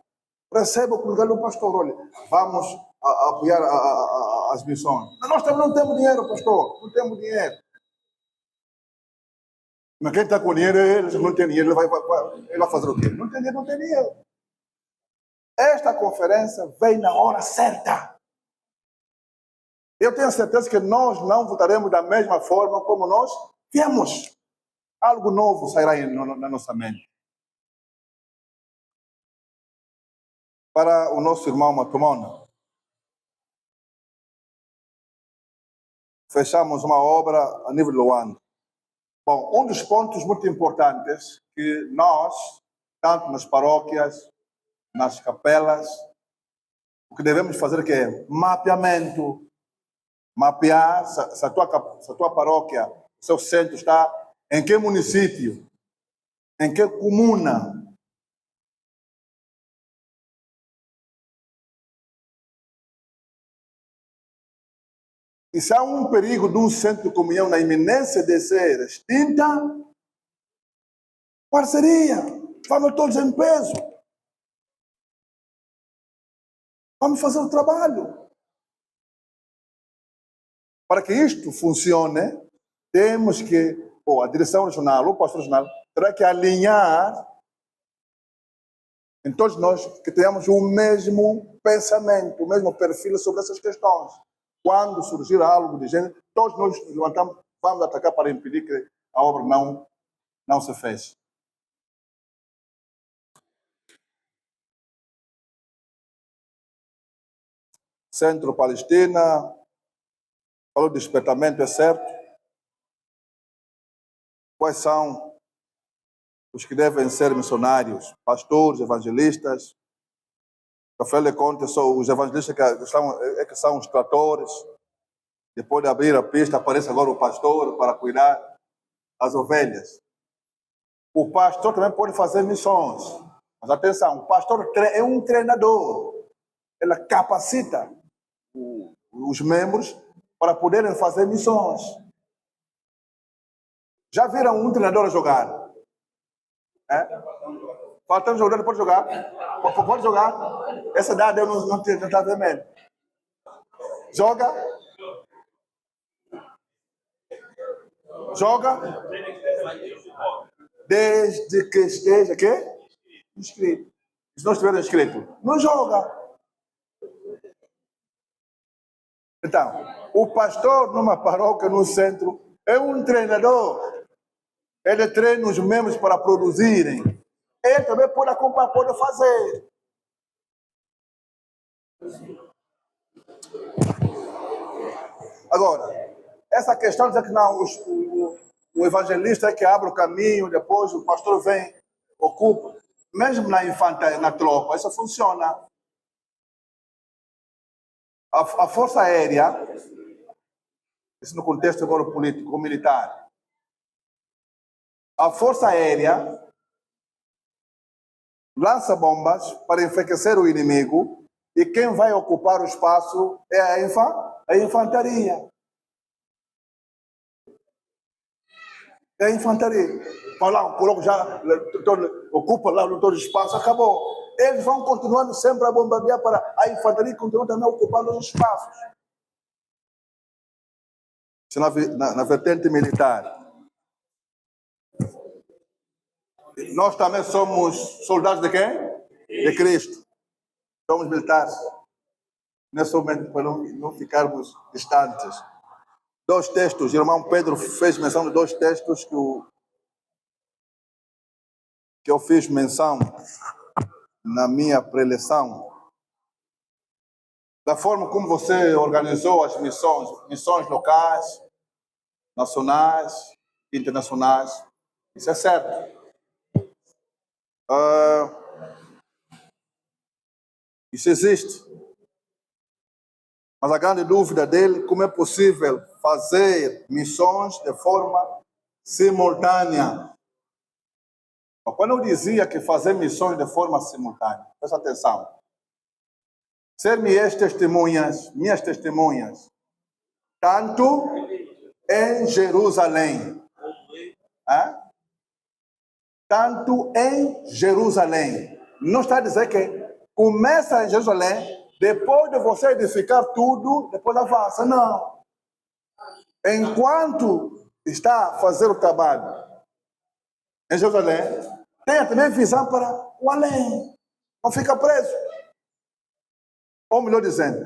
recebe o lugar do pastor, olha, vamos apoiar as missões. Mas nós também não temos dinheiro, pastor, não temos dinheiro. Mas quem está com dinheiro, ele não tem dinheiro, ele vai fazer o quê? Não tem dinheiro, não tem dinheiro. Esta conferência vem na hora certa. Eu tenho certeza que nós não votaremos da mesma forma como nós viemos. Algo novo sairá na nossa mente. Para o nosso irmão Matumona, fechamos uma obra a nível de Luanda. Bom, um dos pontos muito importantes que nós, tanto nas paróquias, nas capelas, o que devemos fazer é mapeamento. Mapear se a tua paróquia, o seu centro está em que município, em que comuna. E se há um perigo de um centro de comunhão na iminência de ser extinta, parceria, vamos todos em peso. Vamos fazer o trabalho. Para que isto funcione, temos que, a direção regional, o pastor regional, terá que alinhar em todos nós que tenhamos o mesmo pensamento, o mesmo perfil sobre essas questões. Quando surgir algo de gênero, todos nós nos levantamos, vamos atacar para impedir que a obra não se feche. Centro-Palestina, falou de despertamento, é certo. Quais são os que devem ser missionários? Pastores, evangelistas. Afinal de contas, são os evangelistas que são os tratores. Depois de abrir a pista, aparece agora o pastor para cuidar das ovelhas. O pastor também pode fazer missões. Mas atenção, o pastor é um treinador. Ele capacita os membros para poderem fazer missões. Já viram um treinador jogar? Faltando jogador, pode jogar? Pode jogar? Essa idade eu não está vendo. Joga? Joga? Desde que esteja inscrito. Se não estiver inscrito, não joga. Então, o pastor numa paróquia, no centro, é um treinador. Ele treina os membros para produzirem. Ele também pode acompanhar, pode fazer. Agora, essa questão de dizer que não, o evangelista é que abre o caminho, depois o pastor vem, ocupa. Mesmo na tropa, isso funciona. A Força Aérea, isso no contexto agora político, militar, a Força Aérea lança bombas para enfraquecer o inimigo e quem vai ocupar o espaço é a infantaria. É a infantaria. Vai lá, coloca já, ocupa lá todo o espaço, acabou. Eles vão continuando sempre a bombardear para a infantaria continuar também ocupando os espaços. Isso na vertente militar. Nós também somos soldados de quem? De Cristo. Somos militares. Nesse momento, para não ficarmos distantes. 2 textos, o irmão Pedro fez menção de 2 textos que eu fiz menção na minha preleção. Da forma como você organizou as missões locais, nacionais, internacionais, isso é certo. Isso existe. Mas a grande dúvida dele, como é possível fazer missões de forma simultânea? Quando eu dizia que fazer missões de forma simultânea, presta atenção. Ser minhas testemunhas, tanto em Jerusalém, tanto em Jerusalém. Não está a dizer que começa em Jerusalém, depois de você edificar tudo, depois avança. Não. Enquanto está a fazer o trabalho em Jerusalém, tenha também visão para o além. Não fica preso. Ou melhor dizendo,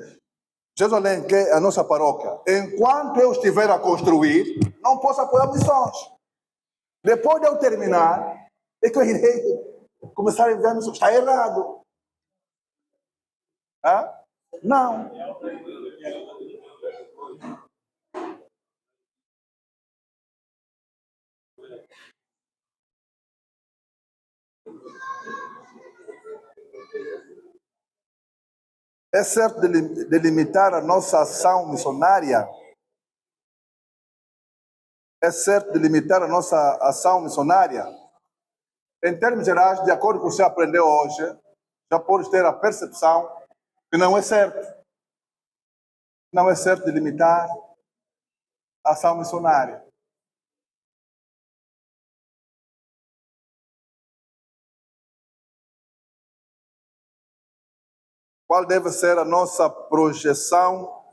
Jerusalém, que é a nossa paróquia, enquanto eu estiver a construir, não posso apoiar missões. Depois de eu terminar, é que eu irei começar a enviar missões. Está errado. Não. É certo delimitar a nossa ação missionária? É certo delimitar a nossa ação missionária? Em termos gerais, de acordo com o que você aprendeu hoje, já pode ter a percepção que não é certo. Não é certo delimitar a ação missionária. Qual deve ser a nossa projeção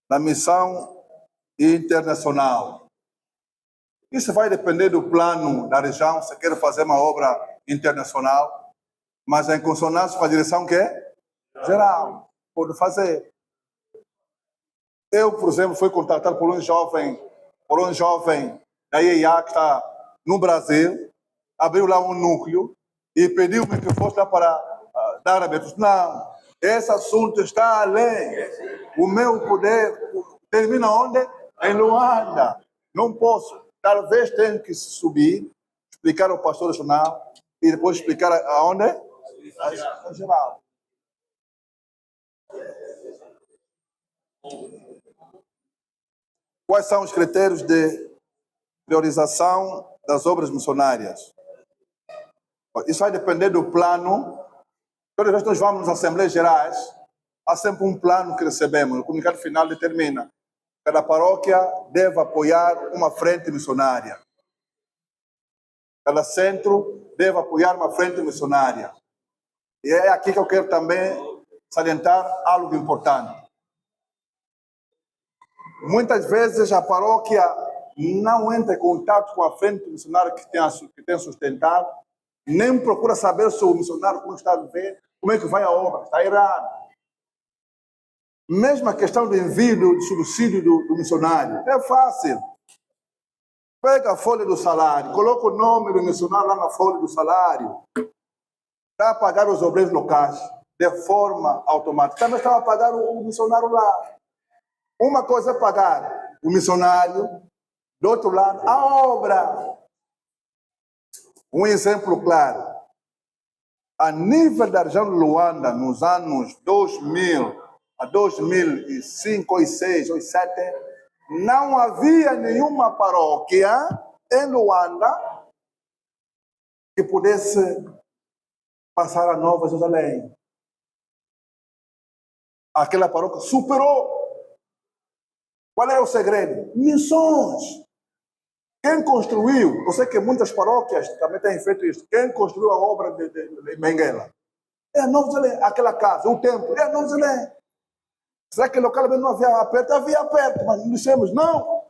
na missão internacional? Isso vai depender do plano da região, se quer fazer uma obra internacional, mas em consonância com a direção que é geral, pode fazer. Eu, por exemplo, fui contratado por um jovem da IEA que está no Brasil, abriu lá um núcleo e pediu-me que fosse lá para dar abertura. Não, Esse assunto está além. O meu poder termina onde? Em Luanda. Não posso. Talvez tenha que subir, explicar ao pastor nacional e depois explicar aonde? A geral. Quais são os critérios de priorização das obras missionárias? Isso vai depender do plano. Todas as vezes nós vamos nas Assembleias Gerais, há sempre um plano que recebemos. O comunicado final determina. Cada paróquia deve apoiar uma frente missionária. Cada centro deve apoiar uma frente missionária. E é aqui que eu quero também salientar algo importante. Muitas vezes a paróquia não entra em contato com a frente missionária que tem sustentado, nem procura saber se o missionário como está a viver, como é que vai a obra. Está errado. Mesmo a questão do envio do subsídio do missionário, é fácil. Pega a folha do salário, coloca o nome do missionário lá na folha do salário, está a pagar os obreiros locais de forma automática. Também estava a pagar o missionário lá. Uma coisa é pagar o missionário, do outro lado, a obra. Um exemplo claro. A nível da região de Luanda, nos anos 2000 a 2005, 2006, 2007, não havia nenhuma paróquia em Luanda que pudesse passar a Nova Jerusalém. Aquela paróquia superou. Qual era o segredo? Missões. Quem construiu, eu sei que muitas paróquias também têm feito isso, quem construiu a obra de Benguela? É a Nova Jerusalém, aquela casa, o templo, é a Nova Jerusalém. Será que localmente não havia aperto? Havia aperto, mas dissemos não.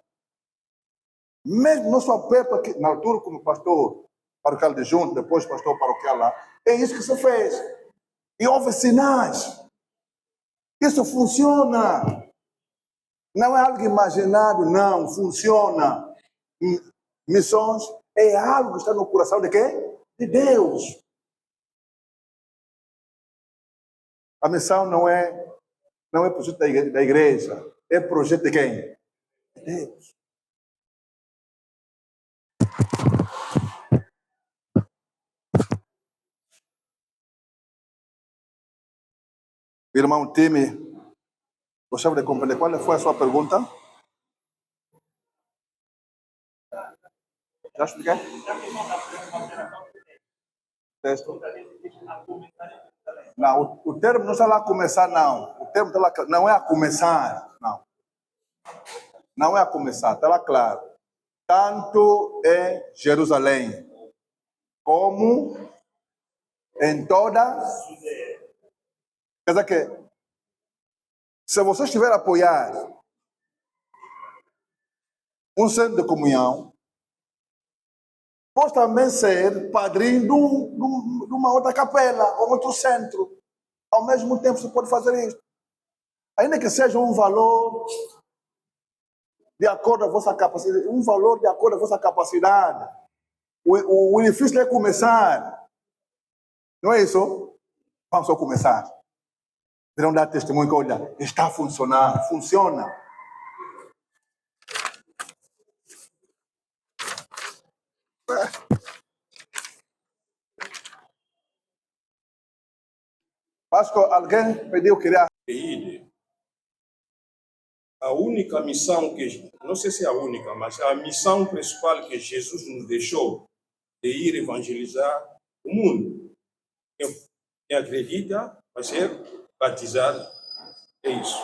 Mesmo nosso aperto aqui, na altura como pastor paroquial de junto, depois pastor paroquial lá, é isso que se fez. E houve sinais. Isso funciona. Não é algo imaginado, não, funciona. Missões é algo que está no coração de quem? De Deus. A missão não é projeto da igreja, é projeto de quem? De Deus. Irmão Time, gostaria de compreender qual foi a sua pergunta? Já expliquei? Texto. Não, o termo não está lá a começar, não. O termo está lá, não é a começar, não. Não é a começar, está lá claro. Tanto em Jerusalém, como em toda... Quer dizer que, se você estiver a apoiar um centro de comunhão, pode também ser padrinho de uma outra capela, ou outro centro. Ao mesmo tempo, você pode fazer isso. Ainda que seja um valor de acordo com a vossa capacidade, um valor de acordo com a vossa capacidade. O difícil é começar. Não é isso? Vamos só começar. Virão dar testemunho que, olha, está funcionando, funciona. Acho que alguém pediu que queria. A única missão que, não sei se é a única, mas a missão principal que Jesus nos deixou de ir evangelizar o mundo. Quem acredita vai ser batizado. É isso.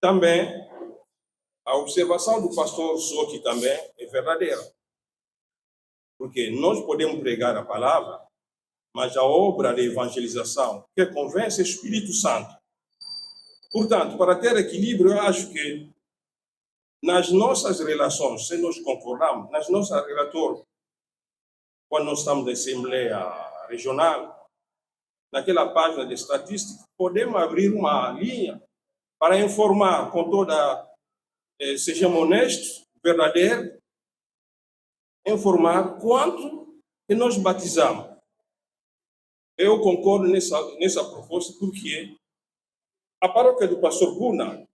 Também, a observação do pastor Soki também é verdadeira. Porque nós podemos pregar a palavra, mas a obra de evangelização que convence é o Espírito Santo. Portanto, para ter equilíbrio, eu acho que nas nossas relações, se nós concordamos, nas nossas relações, quando nós estamos na Assembleia Regional, naquela página de estatística, podemos abrir uma linha para informar com toda, sejamos honestos, verdadeiro, informar quanto que nós batizamos. eu concordo nessa proposta, porque a paróquia do pastor Buna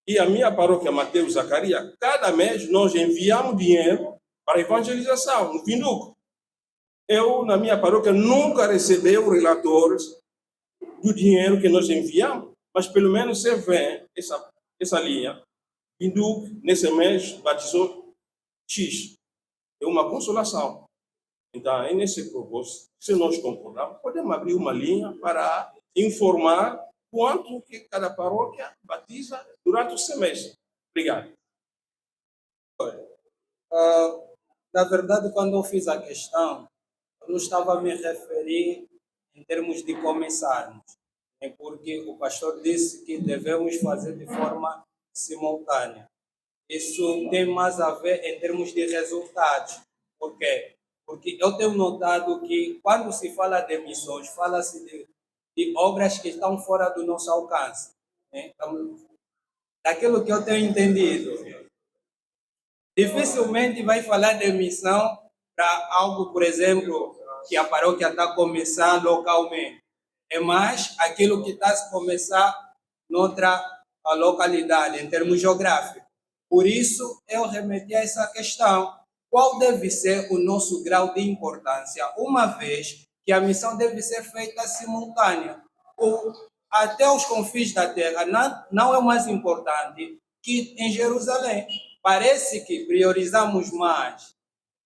e a minha paróquia Mateus Zacarias, cada mês nós enviamos dinheiro para evangelização, no Vinduco. Eu, na minha paróquia, nunca recebi relatórios do dinheiro que nós enviamos, mas pelo menos você vê essa linha. Vinduco, nesse mês, batizou X. É uma consolação. Então, é nesse propósito, se nós concordarmos, podemos abrir uma linha para informar quanto que cada paróquia batiza durante o semestre. Obrigado. Na verdade, quando eu fiz a questão, eu não estava a me referir em termos de começarmos, porque o pastor disse que devemos fazer de forma simultânea. Isso tem mais a ver em termos de resultados. Por quê? Porque eu tenho notado que quando se fala de missões, fala-se de obras que estão fora do nosso alcance. Né? Então, daquilo que eu tenho entendido, dificilmente vai falar de missão para algo, por exemplo, que a paróquia está a começar localmente. É mais aquilo que está a começar noutra localidade, em termos geográficos. Por isso, eu remeti a essa questão. Qual deve ser o nosso grau de importância, uma vez que a missão deve ser feita simultânea? Até os confins da terra não é mais importante que em Jerusalém. Parece que priorizamos mais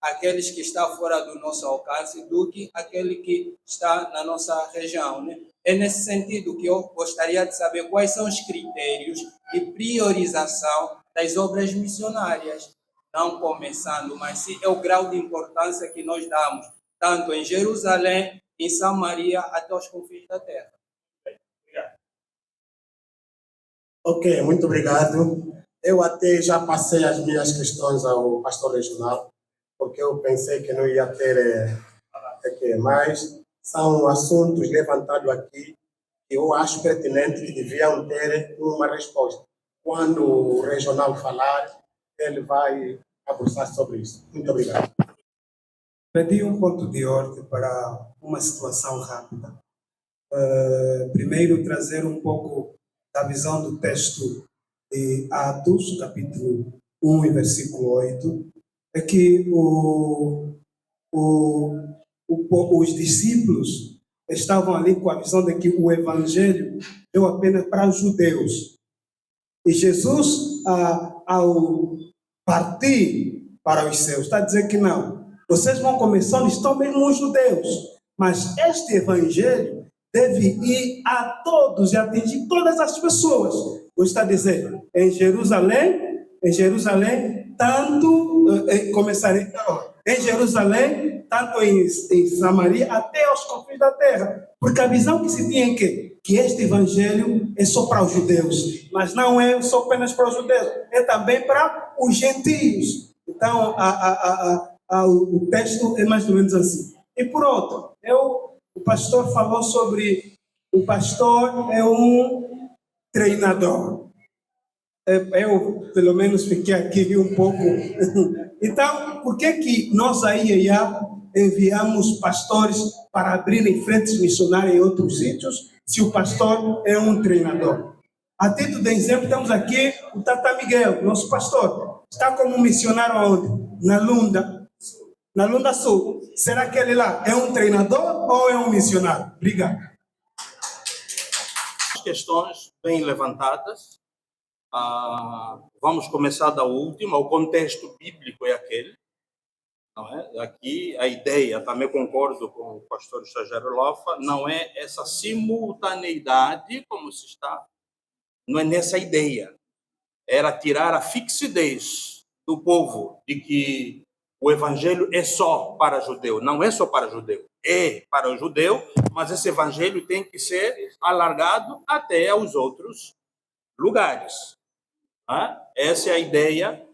aqueles que estão fora do nosso alcance do que aquele que está na nossa região. Né? É nesse sentido que eu gostaria de saber quais são os critérios de priorização das obras missionárias. Não começando, mas sim é o grau de importância que nós damos, tanto em Jerusalém, em Samaria, até os confins da terra. Obrigado. Ok, muito obrigado. Eu até já passei as minhas questões ao pastor regional, porque eu pensei que não ia ter, mas são assuntos levantados aqui que eu acho pertinente que deviam ter uma resposta. Quando o regional falar, ele vai abordar sobre isso. Muito obrigado. Pedi um ponto de ordem para uma situação rápida. Primeiro, trazer um pouco da visão do texto de Atos, capítulo 1 e versículo 8, é que os discípulos estavam ali com a visão de que o evangelho deu apenas para os judeus. E Jesus, ao partir para os seus, está a dizer que não. Vocês vão começar, estão mesmo os judeus. Mas este evangelho deve ir a todos e atingir todas as pessoas. Você está a dizer, em Jerusalém, tanto em Jerusalém, tanto em Samaria, até aos confins da terra. Porque a visão que se tinha é que este evangelho é só para os judeus, mas não é só apenas para os judeus, é também para os gentios. Então, o texto é mais ou menos assim. E por outro, o pastor falou sobre o pastor é um treinador. Eu, pelo menos, fiquei aqui um pouco. Então, por que nós aí enviamos pastores para abrirem frentes missionárias em outros sítios, se o pastor é um treinador? A título de exemplo, temos aqui o Tata Miguel, nosso pastor. Está como missionário aonde? Na Lunda Sul. Será que ele lá é um treinador ou é um missionário? Obrigado. As questões bem levantadas. Vamos começar da última. O contexto bíblico é aquele. Não é? Aqui a ideia, também concordo com o pastor Estagiário Lofa, não é essa simultaneidade como se está, não é nessa ideia. Era tirar a fixidez do povo de que o evangelho é só para judeu. Não é só para judeu, é para o judeu, mas esse evangelho tem que ser alargado até aos outros lugares. Essa é a ideia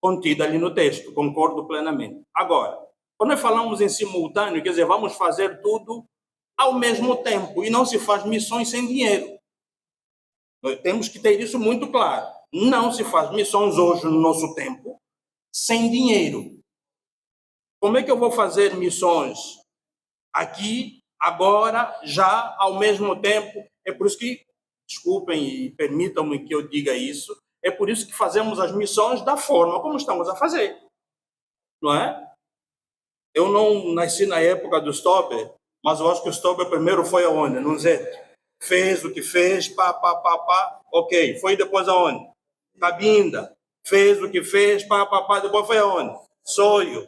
contida ali no texto, concordo plenamente. Agora, quando nós falamos em simultâneo, quer dizer, vamos fazer tudo ao mesmo tempo, e não se faz missões sem dinheiro. Nós temos que ter isso muito claro. Não se faz missões hoje, no nosso tempo, sem dinheiro. Como é que eu vou fazer missões aqui, agora, já, ao mesmo tempo. É por isso que, desculpem e permitam-me que eu diga isso, é por isso que fazemos as missões da forma como estamos a fazer. Não é? Eu não nasci na época do Stober, mas eu acho que o Stober primeiro foi aonde? No Zete. Fez o que fez, pá, ok. Foi depois aonde? Cabinda. Fez o que fez, pá, depois foi aonde? Soio.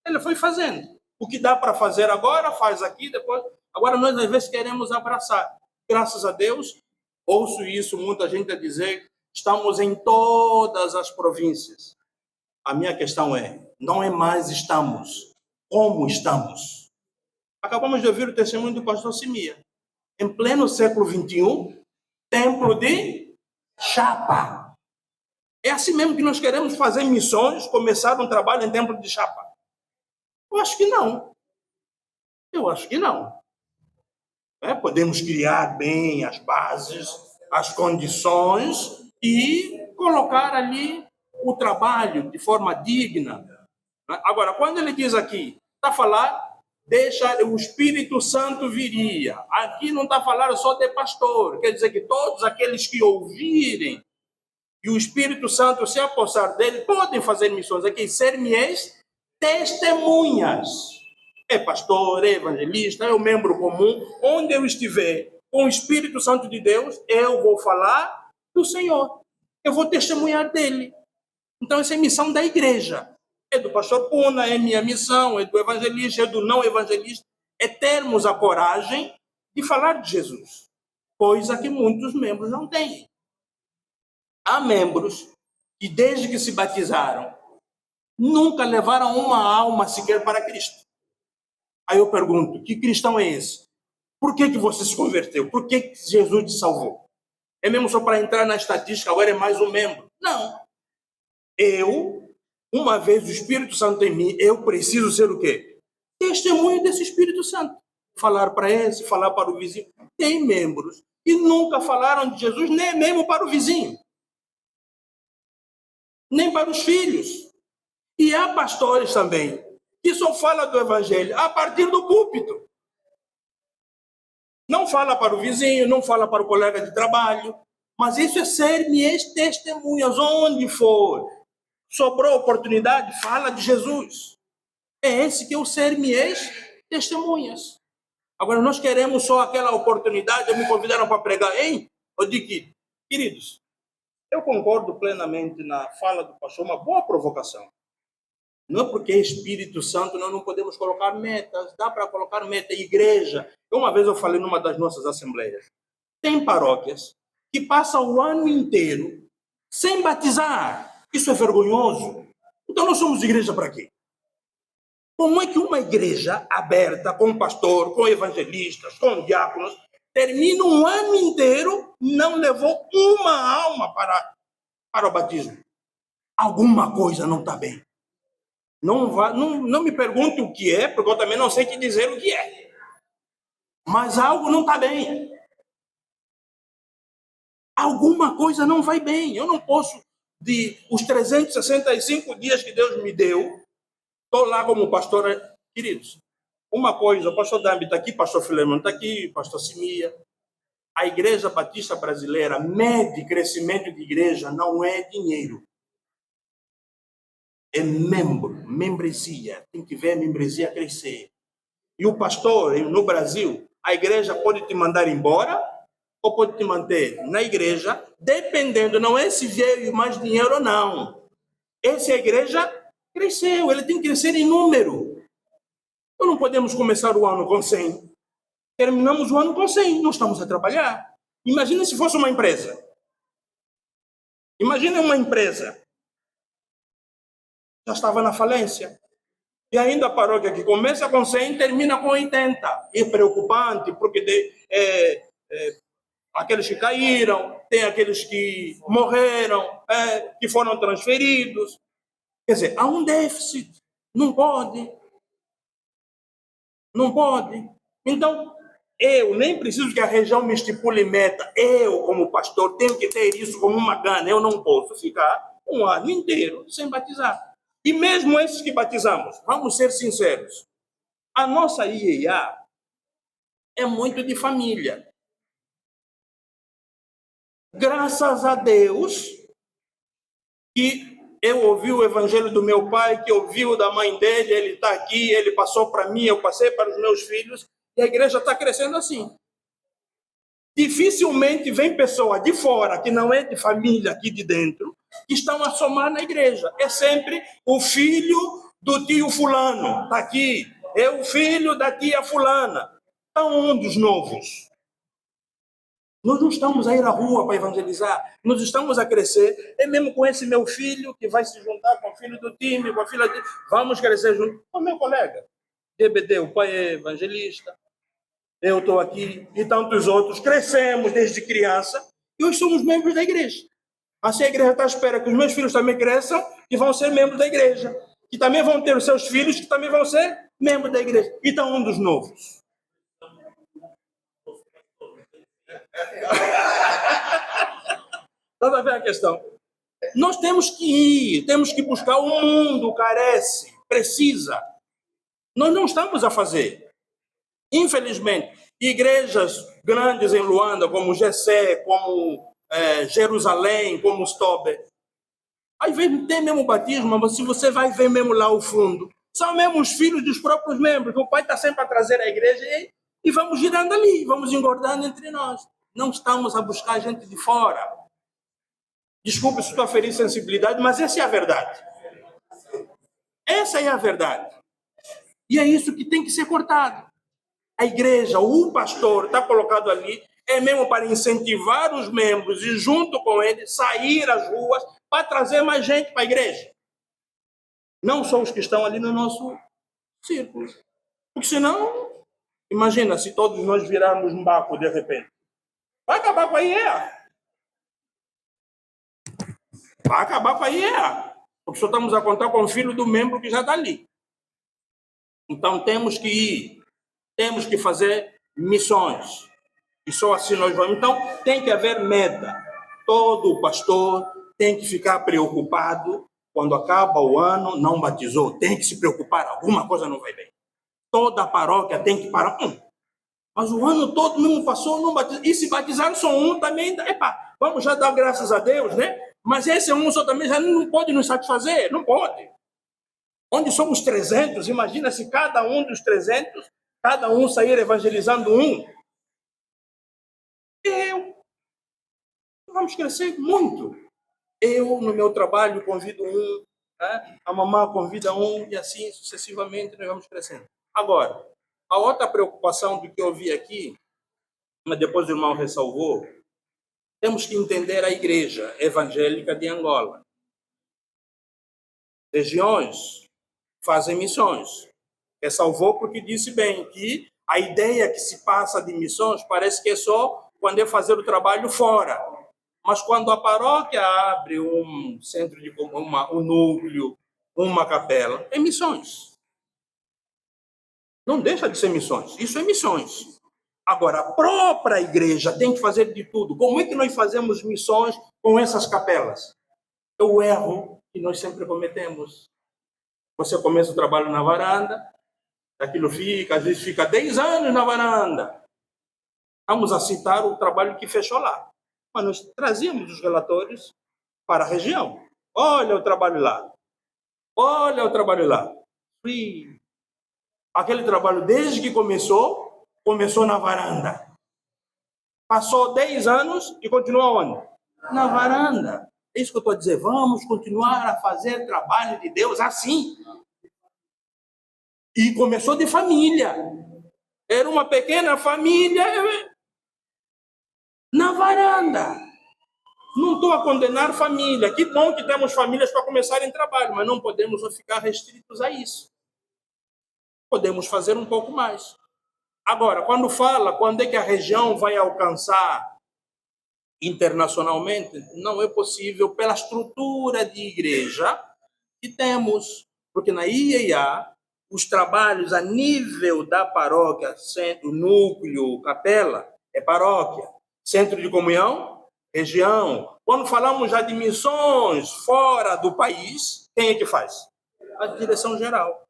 Ele foi fazendo. O que dá para fazer agora, faz aqui, depois. Agora nós às vezes queremos abraçar. Graças a Deus, ouço isso, muita gente a dizer, estamos em todas as províncias. A minha questão não é mais estamos, como estamos. Acabamos de ouvir o testemunho do pastor Simia. Em pleno século XXI, templo de chapa. É assim mesmo que nós queremos fazer missões, começar um trabalho em templo de chapa? Eu acho que não. Podemos criar bem as bases, as condições e colocar ali o trabalho de forma digna. Agora, quando ele diz aqui, está a falar, deixa o Espírito Santo viria. Aqui não está a falar só de pastor, quer dizer que todos aqueles que ouvirem e o Espírito Santo se apossar dele podem fazer missões. Aqui, ser-me-eis testemunhas. É pastor, é evangelista, é um membro comum. Onde eu estiver com o Espírito Santo de Deus, eu vou falar do Senhor. Eu vou testemunhar dele. Então, essa é a missão da igreja. É do pastor Puna, é minha missão, é do evangelista, é do não evangelista. É termos a coragem de falar de Jesus. Coisa que muitos membros não têm. Há membros que, desde que se batizaram, nunca levaram uma alma sequer para Cristo. Aí eu pergunto, que cristão é esse? Por que você se converteu? Por que Jesus te salvou? É mesmo só para entrar na estatística, agora é mais um membro? Não. Uma vez o Espírito Santo em mim, eu preciso ser o quê? Testemunho desse Espírito Santo. Falar para esse, falar para o vizinho. Tem membros que nunca falaram de Jesus, nem mesmo para o vizinho. Nem para os filhos. E há pastores também que só fala do evangelho a partir do púlpito. Não fala para o vizinho, não fala para o colega de trabalho, mas isso é ser-me-eis testemunhas, onde for. Sobrou oportunidade, fala de Jesus. É esse que é o ser-me-eis testemunhas. Agora, nós queremos só aquela oportunidade, me convidaram para pregar, hein? Eu digo, queridos, eu concordo plenamente na fala do pastor, uma boa provocação. Não é porque é Espírito Santo nós não podemos colocar metas, dá para colocar meta. Igreja, uma vez eu falei numa das nossas assembleias, tem paróquias que passam o ano inteiro sem batizar. Isso é vergonhoso. Então nós somos igreja para quê? Como é que uma igreja aberta, com pastor, com evangelistas, com diáconos, termina um ano inteiro, não levou uma alma para o batismo? Alguma coisa não está bem. Não me pergunte o que é, porque eu também não sei te dizer o que é. Mas algo não está bem. Alguma coisa não vai bem. Eu não posso, os 365 dias que Deus me deu, estou lá como pastor. Queridos, uma coisa, o pastor Dambi está aqui, pastor Filemon está aqui, pastor Simia. A Igreja Batista Brasileira mede crescimento de igreja, não é dinheiro. É membresia. Tem que ver a membresia crescer. E o pastor, no Brasil, a igreja pode te mandar embora ou pode te manter na igreja, dependendo, não é se veio mais dinheiro ou não. Essa igreja cresceu, ele tem que crescer em número. Então não podemos começar o ano com 100. Terminamos o ano com 100, não estamos a trabalhar. Imagina se fosse uma empresa. Imagina uma empresa. Já estava na falência. E ainda a paróquia que começa com 100 termina com 80. É preocupante, porque aqueles que caíram, tem aqueles que morreram, que foram transferidos. Quer dizer, há um déficit. Não pode. Não pode. Então, eu nem preciso que a região me estipule meta. Eu, como pastor, tenho que ter isso como uma gana. Eu não posso ficar um ano inteiro sem batizar. E mesmo esses que batizamos, vamos ser sinceros, A nossa IEA é muito de família. Graças a Deus que eu ouvi o evangelho do meu pai, que ouviu da mãe dele, ele está aqui, ele passou para mim, eu passei para os meus filhos, e a igreja está crescendo assim. Dificilmente vem pessoa de fora, que não é de família aqui de dentro, que estão a somar na igreja. É sempre o filho do tio fulano, está aqui. É o filho da tia fulana. Estão onde os novos? Nós não estamos a ir à rua para evangelizar, nós estamos a crescer. É mesmo com esse meu filho que vai se juntar com o filho do time, com a filha de... Vamos crescer juntos. O meu colega, DBD, o pai é evangelista, eu estou aqui e tantos outros. Crescemos desde criança e hoje somos membros da igreja. Assim a igreja está à espera que os meus filhos também cresçam e vão ser membros da igreja. Que também vão ter os seus filhos que também vão ser membros da igreja. E estão um dos novos. Toda vez a questão. Nós temos que ir, temos que buscar. O mundo carece, precisa. Nós não estamos a fazer. Infelizmente, igrejas grandes em Luanda, como Gessé, como Jerusalém, como Stobe, aí tem mesmo batismo, mas se você vai ver mesmo lá o fundo, são mesmo os filhos dos próprios membros. O pai está sempre a trazer a igreja e vamos girando ali, vamos engordando entre nós. Não estamos a buscar gente de fora. Desculpe se estou a ferir sensibilidade, mas essa é a verdade. Essa é a verdade. E é isso que tem que ser cortado. A igreja, o pastor está colocado ali, é mesmo para incentivar os membros e junto com ele sair às ruas para trazer mais gente para a igreja. Não só os que estão ali no nosso círculo. Porque senão, imagina se todos nós virarmos um barco de repente. Vai acabar com a IEA. Vai acabar com a IEA. Porque só estamos a contar com o filho do membro que já está ali. Então temos que ir. Temos que fazer missões. E só assim nós vamos. Então tem que haver meta. Todo pastor tem que ficar preocupado quando acaba o ano, não batizou. Tem que se preocupar. Alguma coisa não vai bem. Toda a paróquia tem que parar. Mas o ano todo não passou, não batizou. E se batizar só um também, epa, vamos já dar graças a Deus, né? Mas esse um só também já não pode nos satisfazer, não pode. Onde somos 300, imagina se cada um dos 300, cada um sair evangelizando um. Vamos crescer muito. Eu, no meu trabalho, convido um, né? A mamãe convida um, e assim sucessivamente nós vamos crescendo. Agora, a outra preocupação do que eu vi aqui, mas depois o irmão ressalvou, temos que entender a igreja evangélica de Angola. Regiões fazem missões. Ressalvou porque disse bem que a ideia que se passa de missões parece que é só quando é fazer o trabalho fora. Mas quando a paróquia abre um centro de um núcleo, uma capela, é missões. Não deixa de ser missões. Isso é missões. Agora, a própria igreja tem que fazer de tudo. Como é que nós fazemos missões com essas capelas? É o erro que nós sempre cometemos. Você começa o trabalho na varanda, aquilo fica, às vezes fica 10 anos na varanda. Vamos a citar o trabalho que fechou lá. Mas nós trazíamos os relatórios para a região. Olha o trabalho lá. Olha o trabalho lá. E aquele trabalho, desde que começou na varanda. Passou 10 anos e continua onde? Na varanda. É isso que eu estou a dizer. Vamos continuar a fazer trabalho de Deus assim. E começou de família. Era uma pequena família na varanda. Não estou a condenar família. Que bom que temos famílias para começarem trabalho, mas não podemos ficar restritos a isso. Podemos fazer um pouco mais. Agora, quando é que a região vai alcançar internacionalmente, não é possível pela estrutura de igreja que temos. Porque na IEA, os trabalhos a nível da paróquia, centro, núcleo, capela, é paróquia. Centro de comunhão, região. Quando falamos já de missões fora do país, quem é que faz? A direção geral.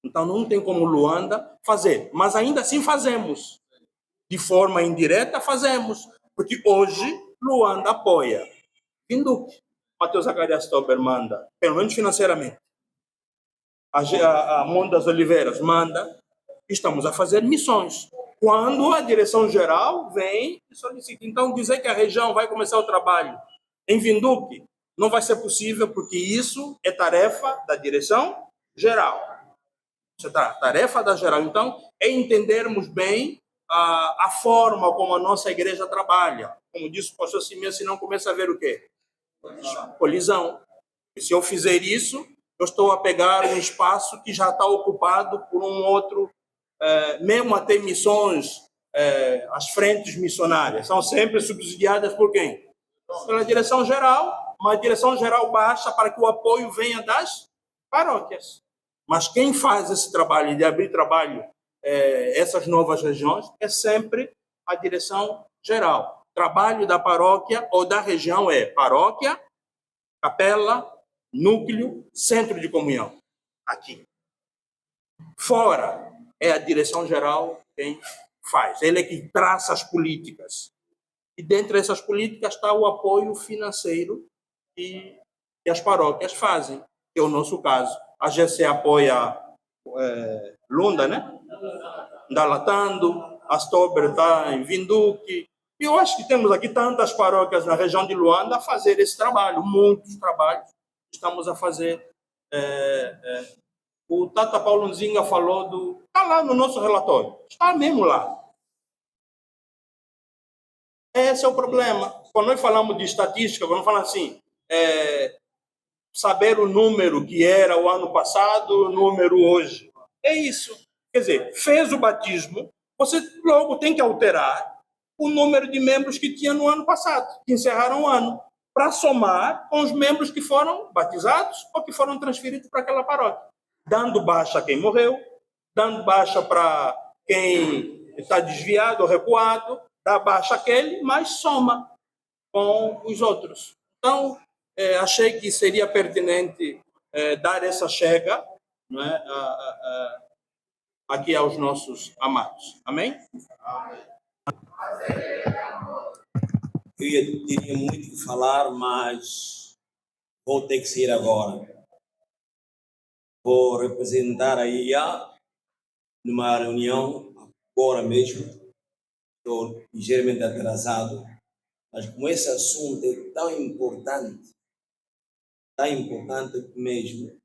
Então não tem como Luanda fazer, mas ainda assim fazemos. De forma indireta fazemos, porque hoje Luanda apoia Vinduque. Matheus Zacarias Stauber manda, pelo menos financeiramente. A Monte das Oliveiras manda. Estamos a fazer missões. Quando a direção-geral vem e solicita. Então, dizer que a região vai começar o trabalho em Vinduque não vai ser possível, porque isso é tarefa da direção-geral. Isso é tarefa da geral. Então, é entendermos bem a forma como a nossa igreja trabalha. Como disse o pastor Simeão, se não começa a ver o quê? Colisão. E se eu fizer isso, eu estou a pegar um espaço que já está ocupado por um outro, mesmo até missões, as frentes missionárias, são sempre subsidiadas por quem? Pela direção-geral, mas a direção-geral baixa para que o apoio venha das paróquias. Mas quem faz esse trabalho de abrir trabalho, essas novas regiões, é sempre a direção-geral. Trabalho da paróquia ou da região é paróquia, capela, núcleo, centro de comunhão. Aqui. Fora é a direção-geral quem faz. Ele é que traça as políticas. E dentre essas políticas está o apoio financeiro que as paróquias fazem, que é o nosso caso. A GC apoia Lunda, né? Dalatando, a Stauber está em Vinduque. E eu acho que temos aqui tantas paróquias na região de Luanda a fazer esse trabalho, muitos trabalhos estamos a fazer. O Tata Paulo Nzinga falou do... Está lá no nosso relatório, está mesmo lá. Esse é o problema. Quando nós falamos de estatística, quando falamos assim, saber o número que era o ano passado, o número hoje. É isso. Quer dizer, fez o batismo, você logo tem que alterar o número de membros que tinha no ano passado, que encerraram o ano, para somar com os membros que foram batizados ou que foram transferidos para aquela paróquia, dando baixa a quem morreu, dando baixa para quem está desviado ou recuado, dá baixa aquele, mas soma com os outros. Então, achei que seria pertinente dar essa chega, não é, aqui aos nossos amados. Amém? Eu teria muito que falar, mas vou ter que sair agora. Vou representar a IA numa reunião agora mesmo. Estou ligeiramente atrasado, mas como esse assunto é tão importante mesmo,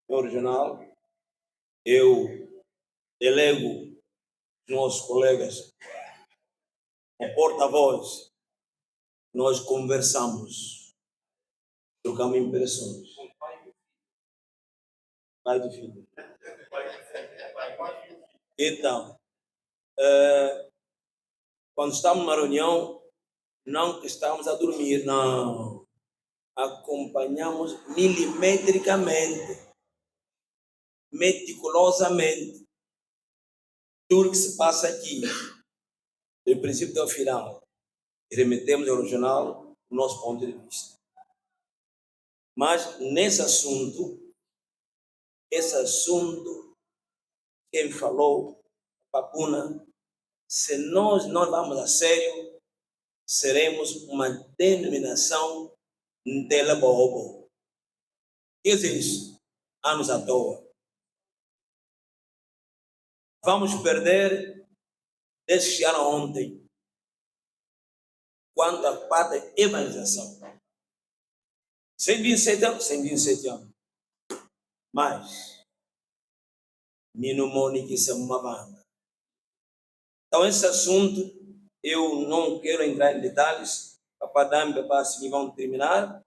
no regional, eu delego os nossos colegas, o porta-voz, nós conversamos, trocamos impressões. Pai do filho. Então, quando estamos na reunião, não estamos a dormir, não. Acompanhamos milimetricamente, meticulosamente, tudo que se passa aqui, do princípio ao final. E remetemos ao regional o nosso ponto de vista. Mas nesse assunto, quem falou, Papuna, se nós não vamos a sério, seremos uma denominação dela bobo. O que é isso? Anos à toa. Vamos perder desde que chegaram ontem, quanto à parte da evangelização. 127 anos. Mas, Minomoni que se uma banda. Então, esse assunto, eu não quero entrar em detalhes, para que vão terminar,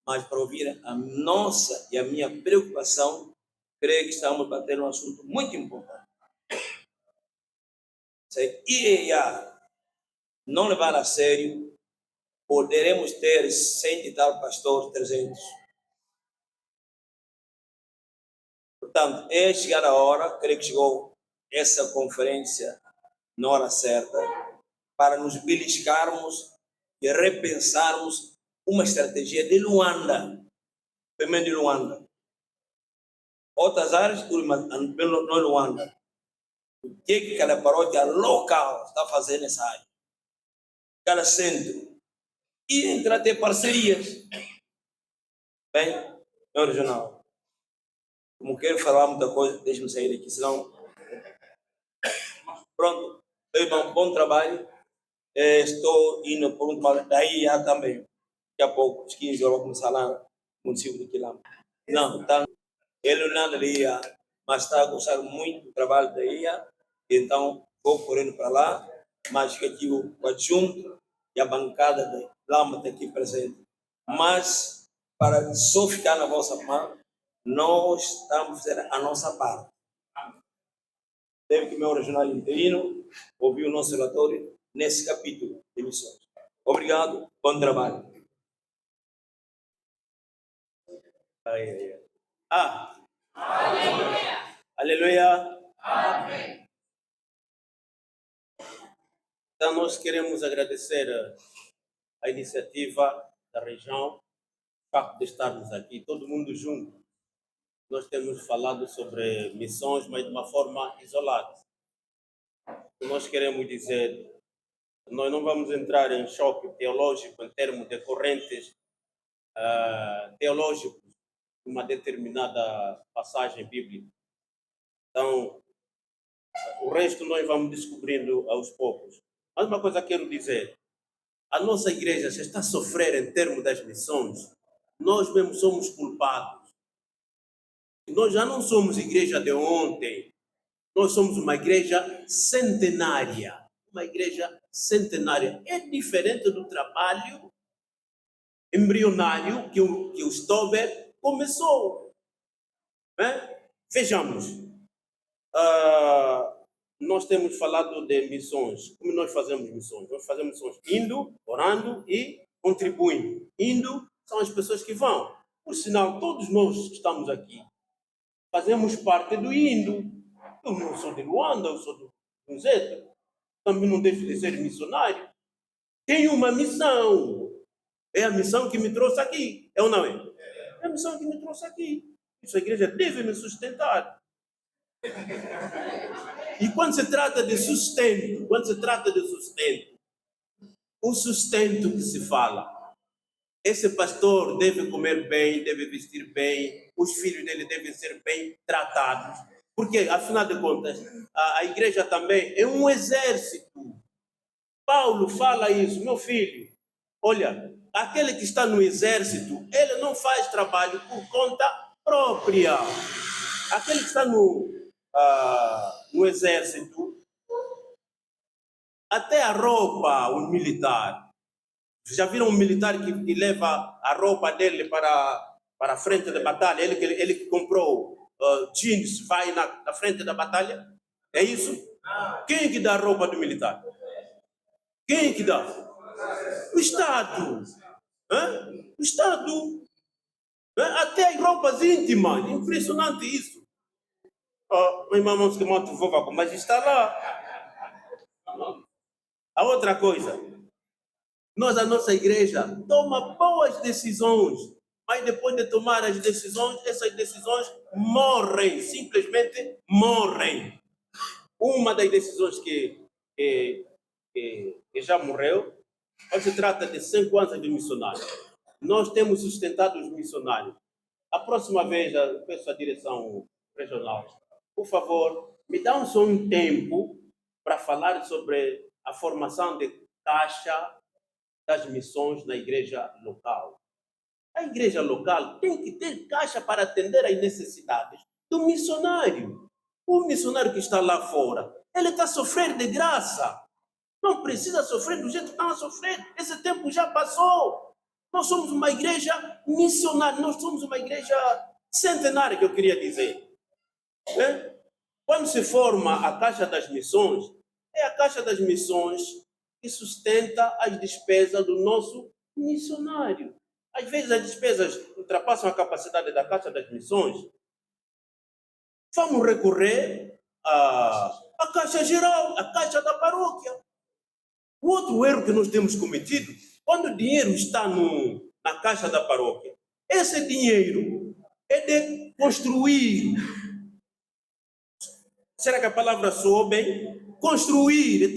mas para ouvir a nossa e a minha preocupação, creio que estamos batendo um assunto muito importante. Se IEA não levar a sério, poderemos ter 100 e tal pastores, 300. Portanto, é chegar a hora, creio que chegou essa conferência na hora certa, para nos beliscarmos e repensarmos uma estratégia de Luanda, também de Luanda. Outras áreas, no Luanda. O que cada paróquia local está fazendo nessa área? Cada centro. E entra a ter parcerias. Bem, meu regional, como quero falar muita coisa, deixe-me sair daqui, senão... Pronto, foi um bom trabalho. Estou indo por um trabalho, daí já também. Daqui a pouco, uns 15 horas, vou começar lá no município de Quilamba. Não, tá. Ele não daria, mas está a gostar muito do trabalho da IA, então vou correndo para lá, mas fica aqui o adjunto e a bancada da Lama está aqui presente. Mas, para só ficar na vossa mão, nós estamos fazendo a nossa parte. Deve que o meu regional interino ouviu o nosso relatório nesse capítulo de missões. Obrigado, bom trabalho. Aleluia. Amém. Então, nós queremos agradecer a iniciativa da região, o facto de estarmos aqui, todo mundo junto. Nós temos falado sobre missões, mas de uma forma isolada. Nós queremos dizer, nós não vamos entrar em choque teológico em termos de correntes teológicos de uma determinada passagem bíblica. Então, o resto nós vamos descobrindo aos poucos. Mas uma coisa que quero dizer, a nossa igreja já está a sofrer em termos das missões. Nós mesmo somos culpados. Nós já não somos igreja de ontem. Nós somos uma igreja centenária. Uma igreja centenária. É diferente do trabalho embrionário que o Stober começou. Vejamos. Nós temos falado de missões. Como nós fazemos missões? Nós fazemos missões indo, orando e contribuindo. Indo são as pessoas que vão. Por sinal, todos nós que estamos aqui fazemos parte do indo. Eu não sou de Luanda, eu sou do Zeta. Também não deixo de ser missionário. Tenho uma missão. É a missão que me trouxe aqui. É ou não é? É a missão que me trouxe aqui. Essa igreja deve me sustentar. E quando se trata de sustento, o sustento que se fala, esse pastor deve comer bem, deve vestir bem, os filhos dele devem ser bem tratados, porque, afinal de contas, a igreja também é um exército. Paulo fala isso, meu filho, olha, aquele que está no exército, ele não faz trabalho por conta própria. Aquele que está no exército, até a roupa, o militar. Já viram um militar que leva a roupa dele para a frente da batalha? Ele que comprou jeans, vai na frente da batalha? É isso? Quem é que dá a roupa do militar? Quem é que dá? O Estado. O Estado. Até as roupas íntimas. Impressionante isso. Meu irmão, mas está lá. A outra coisa, a nossa igreja toma boas decisões, mas depois de tomar as decisões, essas decisões morrem, simplesmente morrem. Uma das decisões que já morreu, se trata de 5 anos de missionário. Nós temos sustentado os missionários. A próxima vez, eu peço à direção regional, por favor, me dá só um tempo para falar sobre a formação de caixa das missões na igreja local. A igreja local tem que ter caixa para atender às necessidades do missionário. O missionário que está lá fora, ele está sofrendo de graça. Não precisa sofrer do jeito que estão a sofrer. Esse tempo já passou. Nós somos uma igreja missionária, nós somos uma igreja centenária, que eu queria dizer. Quando se forma a Caixa das Missões, é a Caixa das Missões que sustenta as despesas do nosso missionário. Às vezes as despesas ultrapassam a capacidade da Caixa das Missões. Vamos recorrer à Caixa Geral, à Caixa da Paróquia. O outro erro que nós temos cometido, quando o dinheiro está na Caixa da Paróquia, esse dinheiro é de construir. Será que a palavra soa bem? Construir,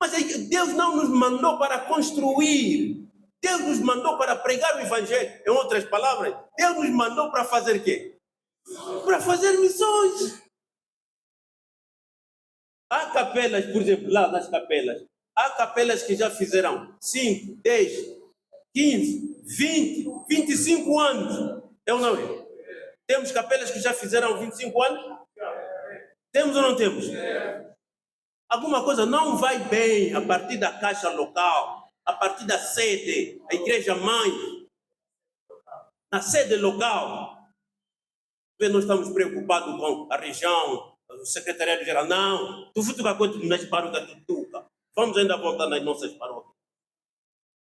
mas Deus não nos mandou para construir. Deus nos mandou para pregar o Evangelho. Em outras palavras, Deus nos mandou para fazer o quê? Para fazer missões. Há capelas, por exemplo, lá nas capelas, há capelas que já fizeram 5, 10, 15, 20, 25 anos. É ou não é? Temos capelas que já fizeram 25 anos? Temos ou não temos? Alguma coisa não vai bem a partir da caixa local, a partir da sede, a igreja mãe, na sede local. Nós estamos preocupados com a região, o secretariado geral. Não, tu fica com nas paróquias de Tuca. Vamos ainda voltar nas nossas paróquias.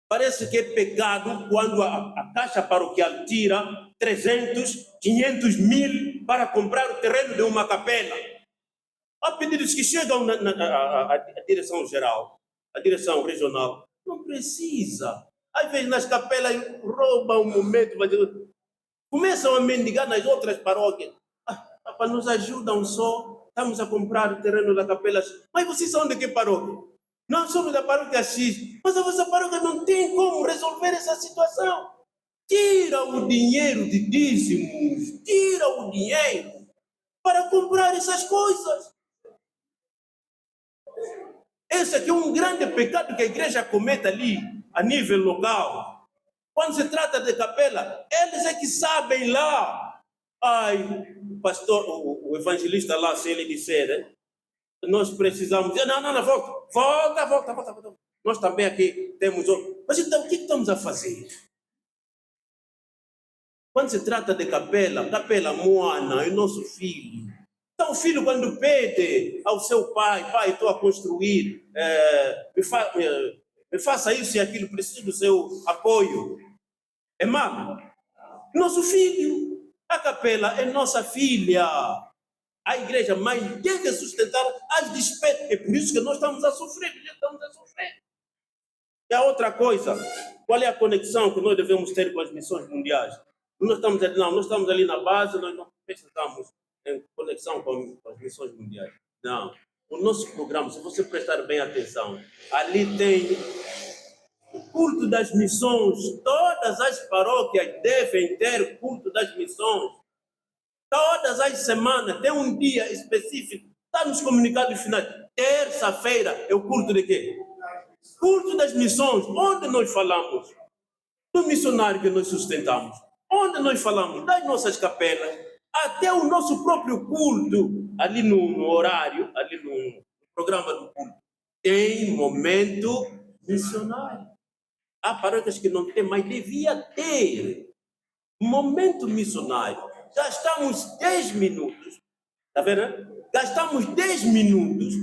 Parece que é pecado quando a caixa paroquial tira 300, 500 mil para comprar o terreno de uma capela. Há pedidos que chegam à direção geral, à direção regional. Não precisa. Às vezes nas capelas roubam um momento, começam a mendigar nas outras paróquias. Para nos ajudam só, estamos a comprar o terreno da capela. Mas vocês são de que paróquia? Nós somos da paróquia X, mas a vossa paróquia não tem como resolver essa situação. Tira o dinheiro de dízimos, tira o dinheiro para comprar essas coisas. Esse aqui é um grande pecado que a igreja comete ali, a nível local. Quando se trata de capela, eles é que sabem lá. Ai, o pastor, o evangelista lá, se ele disser, né? Nós precisamos dizer, não, volta. Nós também aqui temos outro. Mas então, o que estamos a fazer? Quando se trata de capela Moana é nosso filho. Então, o filho, quando pede ao seu pai, estou a construir, me faça isso e aquilo, preciso do seu apoio. É mal. Nosso filho. A capela é nossa filha. A igreja mãe deve sustentar as despesas. É por isso que nós estamos a sofrer. E a outra coisa, qual é a conexão que nós devemos ter com as missões mundiais? Nós estamos ali na base, nós não precisamos em conexão com as missões mundiais. Não. O nosso programa, se você prestar bem atenção, ali tem o culto das missões. Todas as paróquias devem ter culto das missões. Todas as semanas tem um dia específico. Está nos comunicados finais. Terça-feira é o culto de quê? Culto das missões. Onde nós falamos do missionário que nós sustentamos. Onde nós falamos das nossas capelas. Até o nosso próprio culto. Ali no horário, ali no programa do culto. Tem momento missionário. Há paróquias que não tem, mas devia ter. Momento missionário. Gastamos 10 minutos. Está vendo? Gastamos 10 minutos.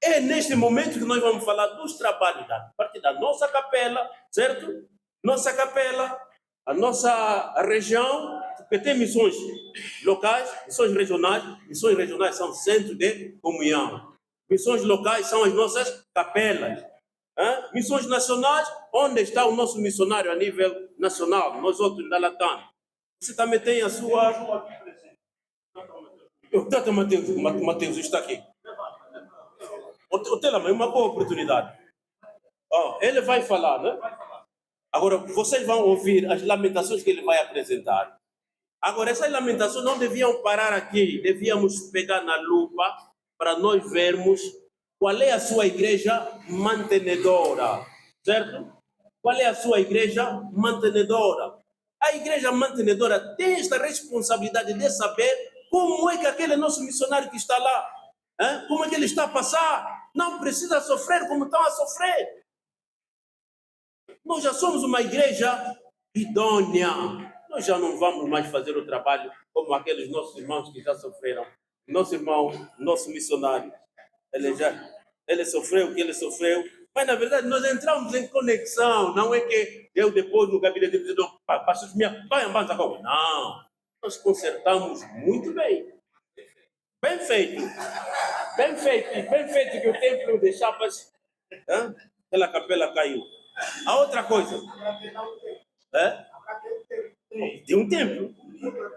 É neste momento que nós vamos falar dos trabalhos da parte da nossa capela, certo? Nossa capela, a nossa região, porque tem missões locais, missões regionais. Missões regionais são centros de comunhão. Missões locais são as nossas capelas. Missões nacionais, onde está o nosso missionário a nível nacional, nós outros da Latam. Você também tem a sua... Tata Mateus está aqui. O Telema é uma boa oportunidade. Ele vai falar, né? Agora, vocês vão ouvir as lamentações que ele vai apresentar. Agora, essas lamentações não deviam parar aqui. Devíamos pegar na lupa para nós vermos qual é a sua igreja mantenedora. Certo? Qual é a sua igreja mantenedora? A igreja mantenedora tem esta responsabilidade de saber como é que aquele nosso missionário que está lá, como é que ele está a passar. Não precisa sofrer como estão a sofrer. Nós já somos uma igreja idônea. Nós já não vamos mais fazer o trabalho como aqueles nossos irmãos que já sofreram. Nosso irmão, nosso missionário, ele sofreu o que ele sofreu. Mas, na verdade, nós entramos em conexão. Não é que eu, depois, no gabinete, digo, pastor minha, vai embora agora. Não. Nós consertamos muito bem. Bem feito. Bem feito que o templo de Chapas, aquela capela caiu. A outra coisa. um templo.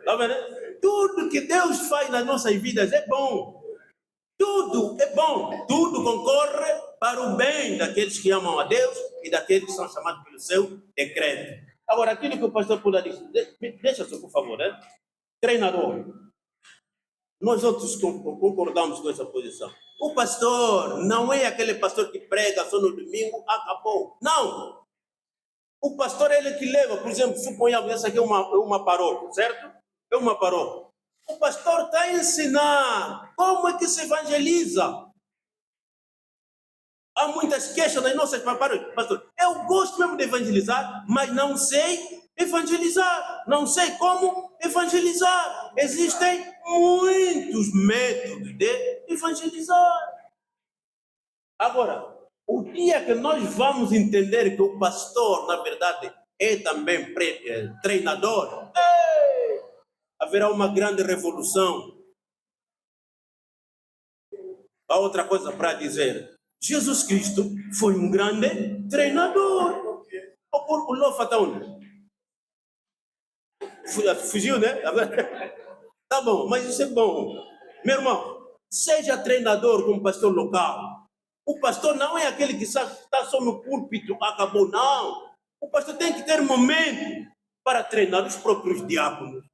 Tá vendo? Tudo que Deus faz nas nossas vidas é bom. Tudo é bom. Tudo concorre para o bem daqueles que amam a Deus e daqueles que são chamados pelo seu decreto. Agora, aquilo que o pastor Pula disse, deixa só, por favor, né? Treinador. Nós outros concordamos com essa posição. O pastor não é aquele pastor que prega só no domingo, acabou. Não! O pastor é ele que leva, por exemplo, suponhamos, essa aqui é uma paróquia, certo? É uma paróquia. O pastor está a ensinar como é que se evangeliza. Há muitas queixas nas nossas paróquias. Pastor, eu gosto mesmo de evangelizar, mas não sei evangelizar. Não sei como evangelizar. Existem muitos métodos de evangelizar. Agora, o dia que nós vamos entender que o pastor, na verdade, é também treinador, haverá uma grande revolução. Há outra coisa para dizer. Jesus Cristo foi um grande treinador. O Lofa está onde? Fugiu, né? Tá bom, mas isso é bom. Meu irmão, seja treinador como pastor local. O pastor não é aquele que está só no púlpito, acabou, não. O pastor tem que ter momento para treinar os próprios diáconos.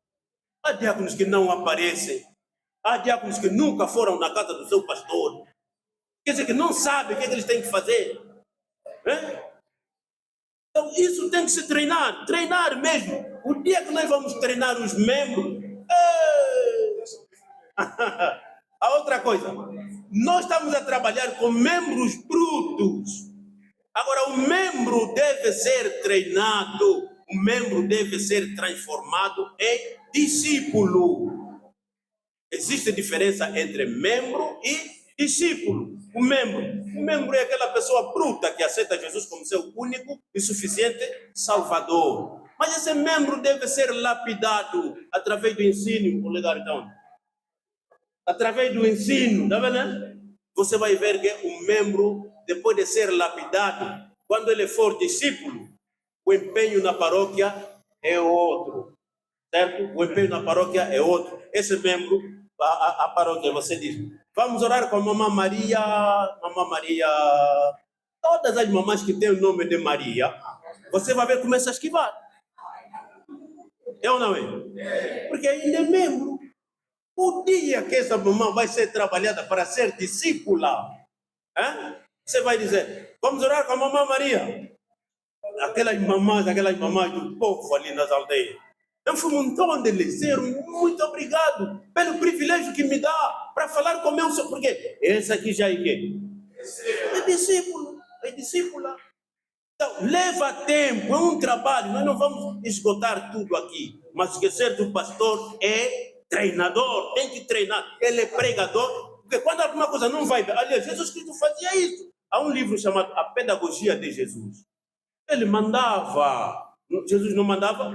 Há diáconos que não aparecem. Há diáconos que nunca foram na casa do seu pastor. Quer dizer, que não sabem o que eles têm que fazer. Então, isso tem que se treinar. Treinar mesmo. O dia que nós vamos treinar os membros... A outra coisa, nós estamos a trabalhar com membros brutos. Agora, o membro deve ser treinado, o membro deve ser transformado em discípulo. Existe diferença entre membro e discípulo. O membro é aquela pessoa bruta que aceita Jesus como seu único e suficiente Salvador. Mas esse membro deve ser lapidado através do ensino, colega, então. Através do ensino, tá vendo? Você vai ver que o membro, depois de ser lapidado, quando ele for discípulo, o empenho na paróquia é outro, certo? O empenho na paróquia é outro. Esse membro, a paróquia, você diz, vamos orar com a Mamãe Maria, todas as mamães que têm o nome de Maria, você vai ver começa a esquivar. É ou não é? Porque ainda é membro. O dia que essa mamãe vai ser trabalhada para ser discípula, você vai dizer, vamos orar com a Mamãe Maria. Aquelas mamães do povo ali nas aldeias. Eu fui um montão de dizer muito obrigado pelo privilégio que me dá para falar com o meu Senhor. Porque esse aqui já é quê? É discípulo, é discípula. Então, leva tempo, é um trabalho. Nós não vamos esgotar tudo aqui. Mas esquecer do pastor é treinador, tem que treinar. Ele é pregador, porque quando alguma coisa não vai bem, aliás, Jesus Cristo fazia isso. Há um livro chamado A Pedagogia de Jesus. Ele mandava, Jesus não mandava,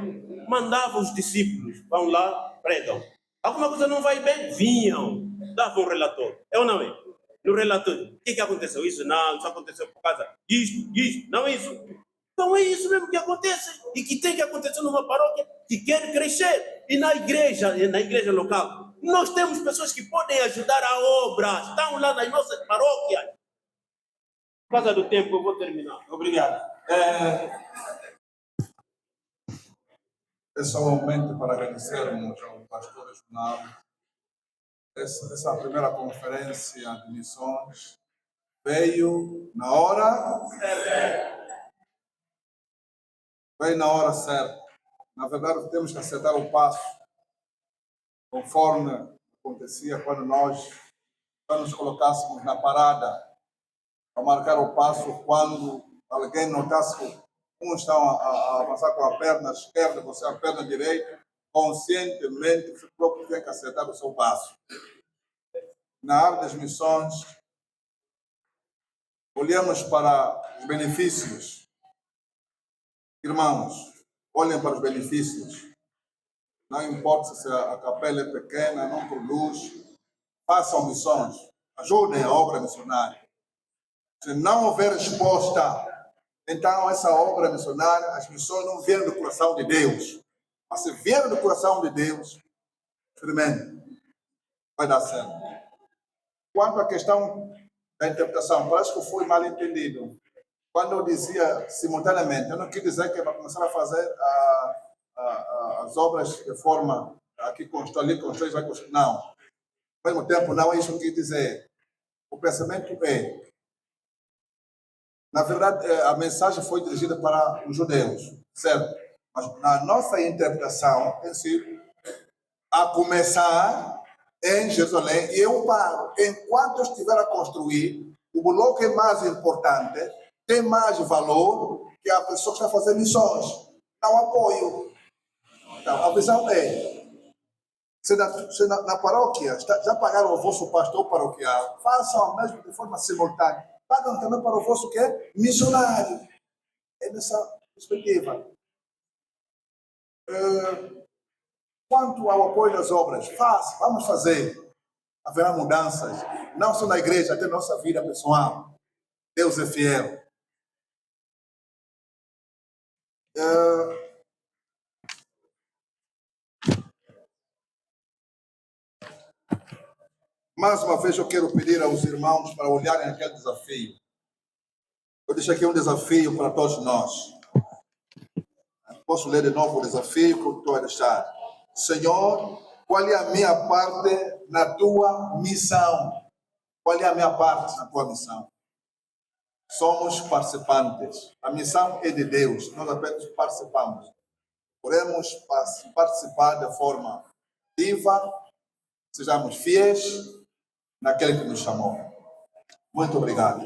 mandava os discípulos, vão lá, pregam. Alguma coisa não vai bem, vinham, davam um relatório. É ou não é? No relatório, o que aconteceu? Isso não, isso aconteceu por causa disso, não é isso. Então é isso mesmo que acontece e que tem que acontecer numa paróquia que quer crescer. E na igreja local, nós temos pessoas que podem ajudar a obra, estão lá nas nossas paróquias. Por causa do tempo, eu vou terminar. Obrigado. Esse é o momento para agradecermos ao pastor regional. Essa primeira conferência de missões veio na hora certa. Veio na hora certa. Na verdade, temos que acertar o passo, conforme acontecia quando nós nos colocássemos na parada, a marcar o passo quando alguém notasse que uns estão a avançar com a perna esquerda, você a perna direita, conscientemente, o próprio tem que acertar o seu passo. Na área das missões, olhamos para os benefícios. Irmãos, olhem para os benefícios. Não importa se a capela é pequena, não produz. Façam missões. Ajudem a obra missionária. Se não houver resposta, então essa obra missionária, as missões não vêm do coração de Deus. Mas se vier do coração de Deus, experimente. Vai dar certo. Quanto à questão da interpretação, parece que foi mal entendido. Quando eu dizia simultaneamente, eu não quis dizer que vai começar a fazer as obras de forma aqui constrói, ali constrói, vai construir. Não. Ao mesmo tempo, não é isso que eu quis dizer. O pensamento é, na verdade, a mensagem foi dirigida para os judeus, certo? Mas na nossa interpretação tem sido a começar em Jerusalém, e eu paro. Enquanto eu estiver a construir, o bloco é mais importante, tem mais valor que a pessoa que está fazendo missões. Dá um apoio. Então, a visão é, se na paróquia já pagaram o vosso pastor paroquial, façam mesmo de forma simultânea. Pagam também para o vosso quê? Missionário. É nessa perspectiva. Quanto ao apoio das obras, vamos fazer. Haverá mudanças, não só na igreja, até na nossa vida pessoal. Deus é fiel. Mais uma vez eu quero pedir aos irmãos para olharem aquele desafio. Eu deixo aqui um desafio para todos nós. Posso ler de novo o desafio que eu estou a deixar. Senhor, qual é a minha parte na tua missão? Qual é a minha parte na tua missão? Somos participantes. A missão é de Deus, nós apenas participamos. Podemos participar de forma ativa, sejamos fiéis naquele que nos chamou. Muito obrigado.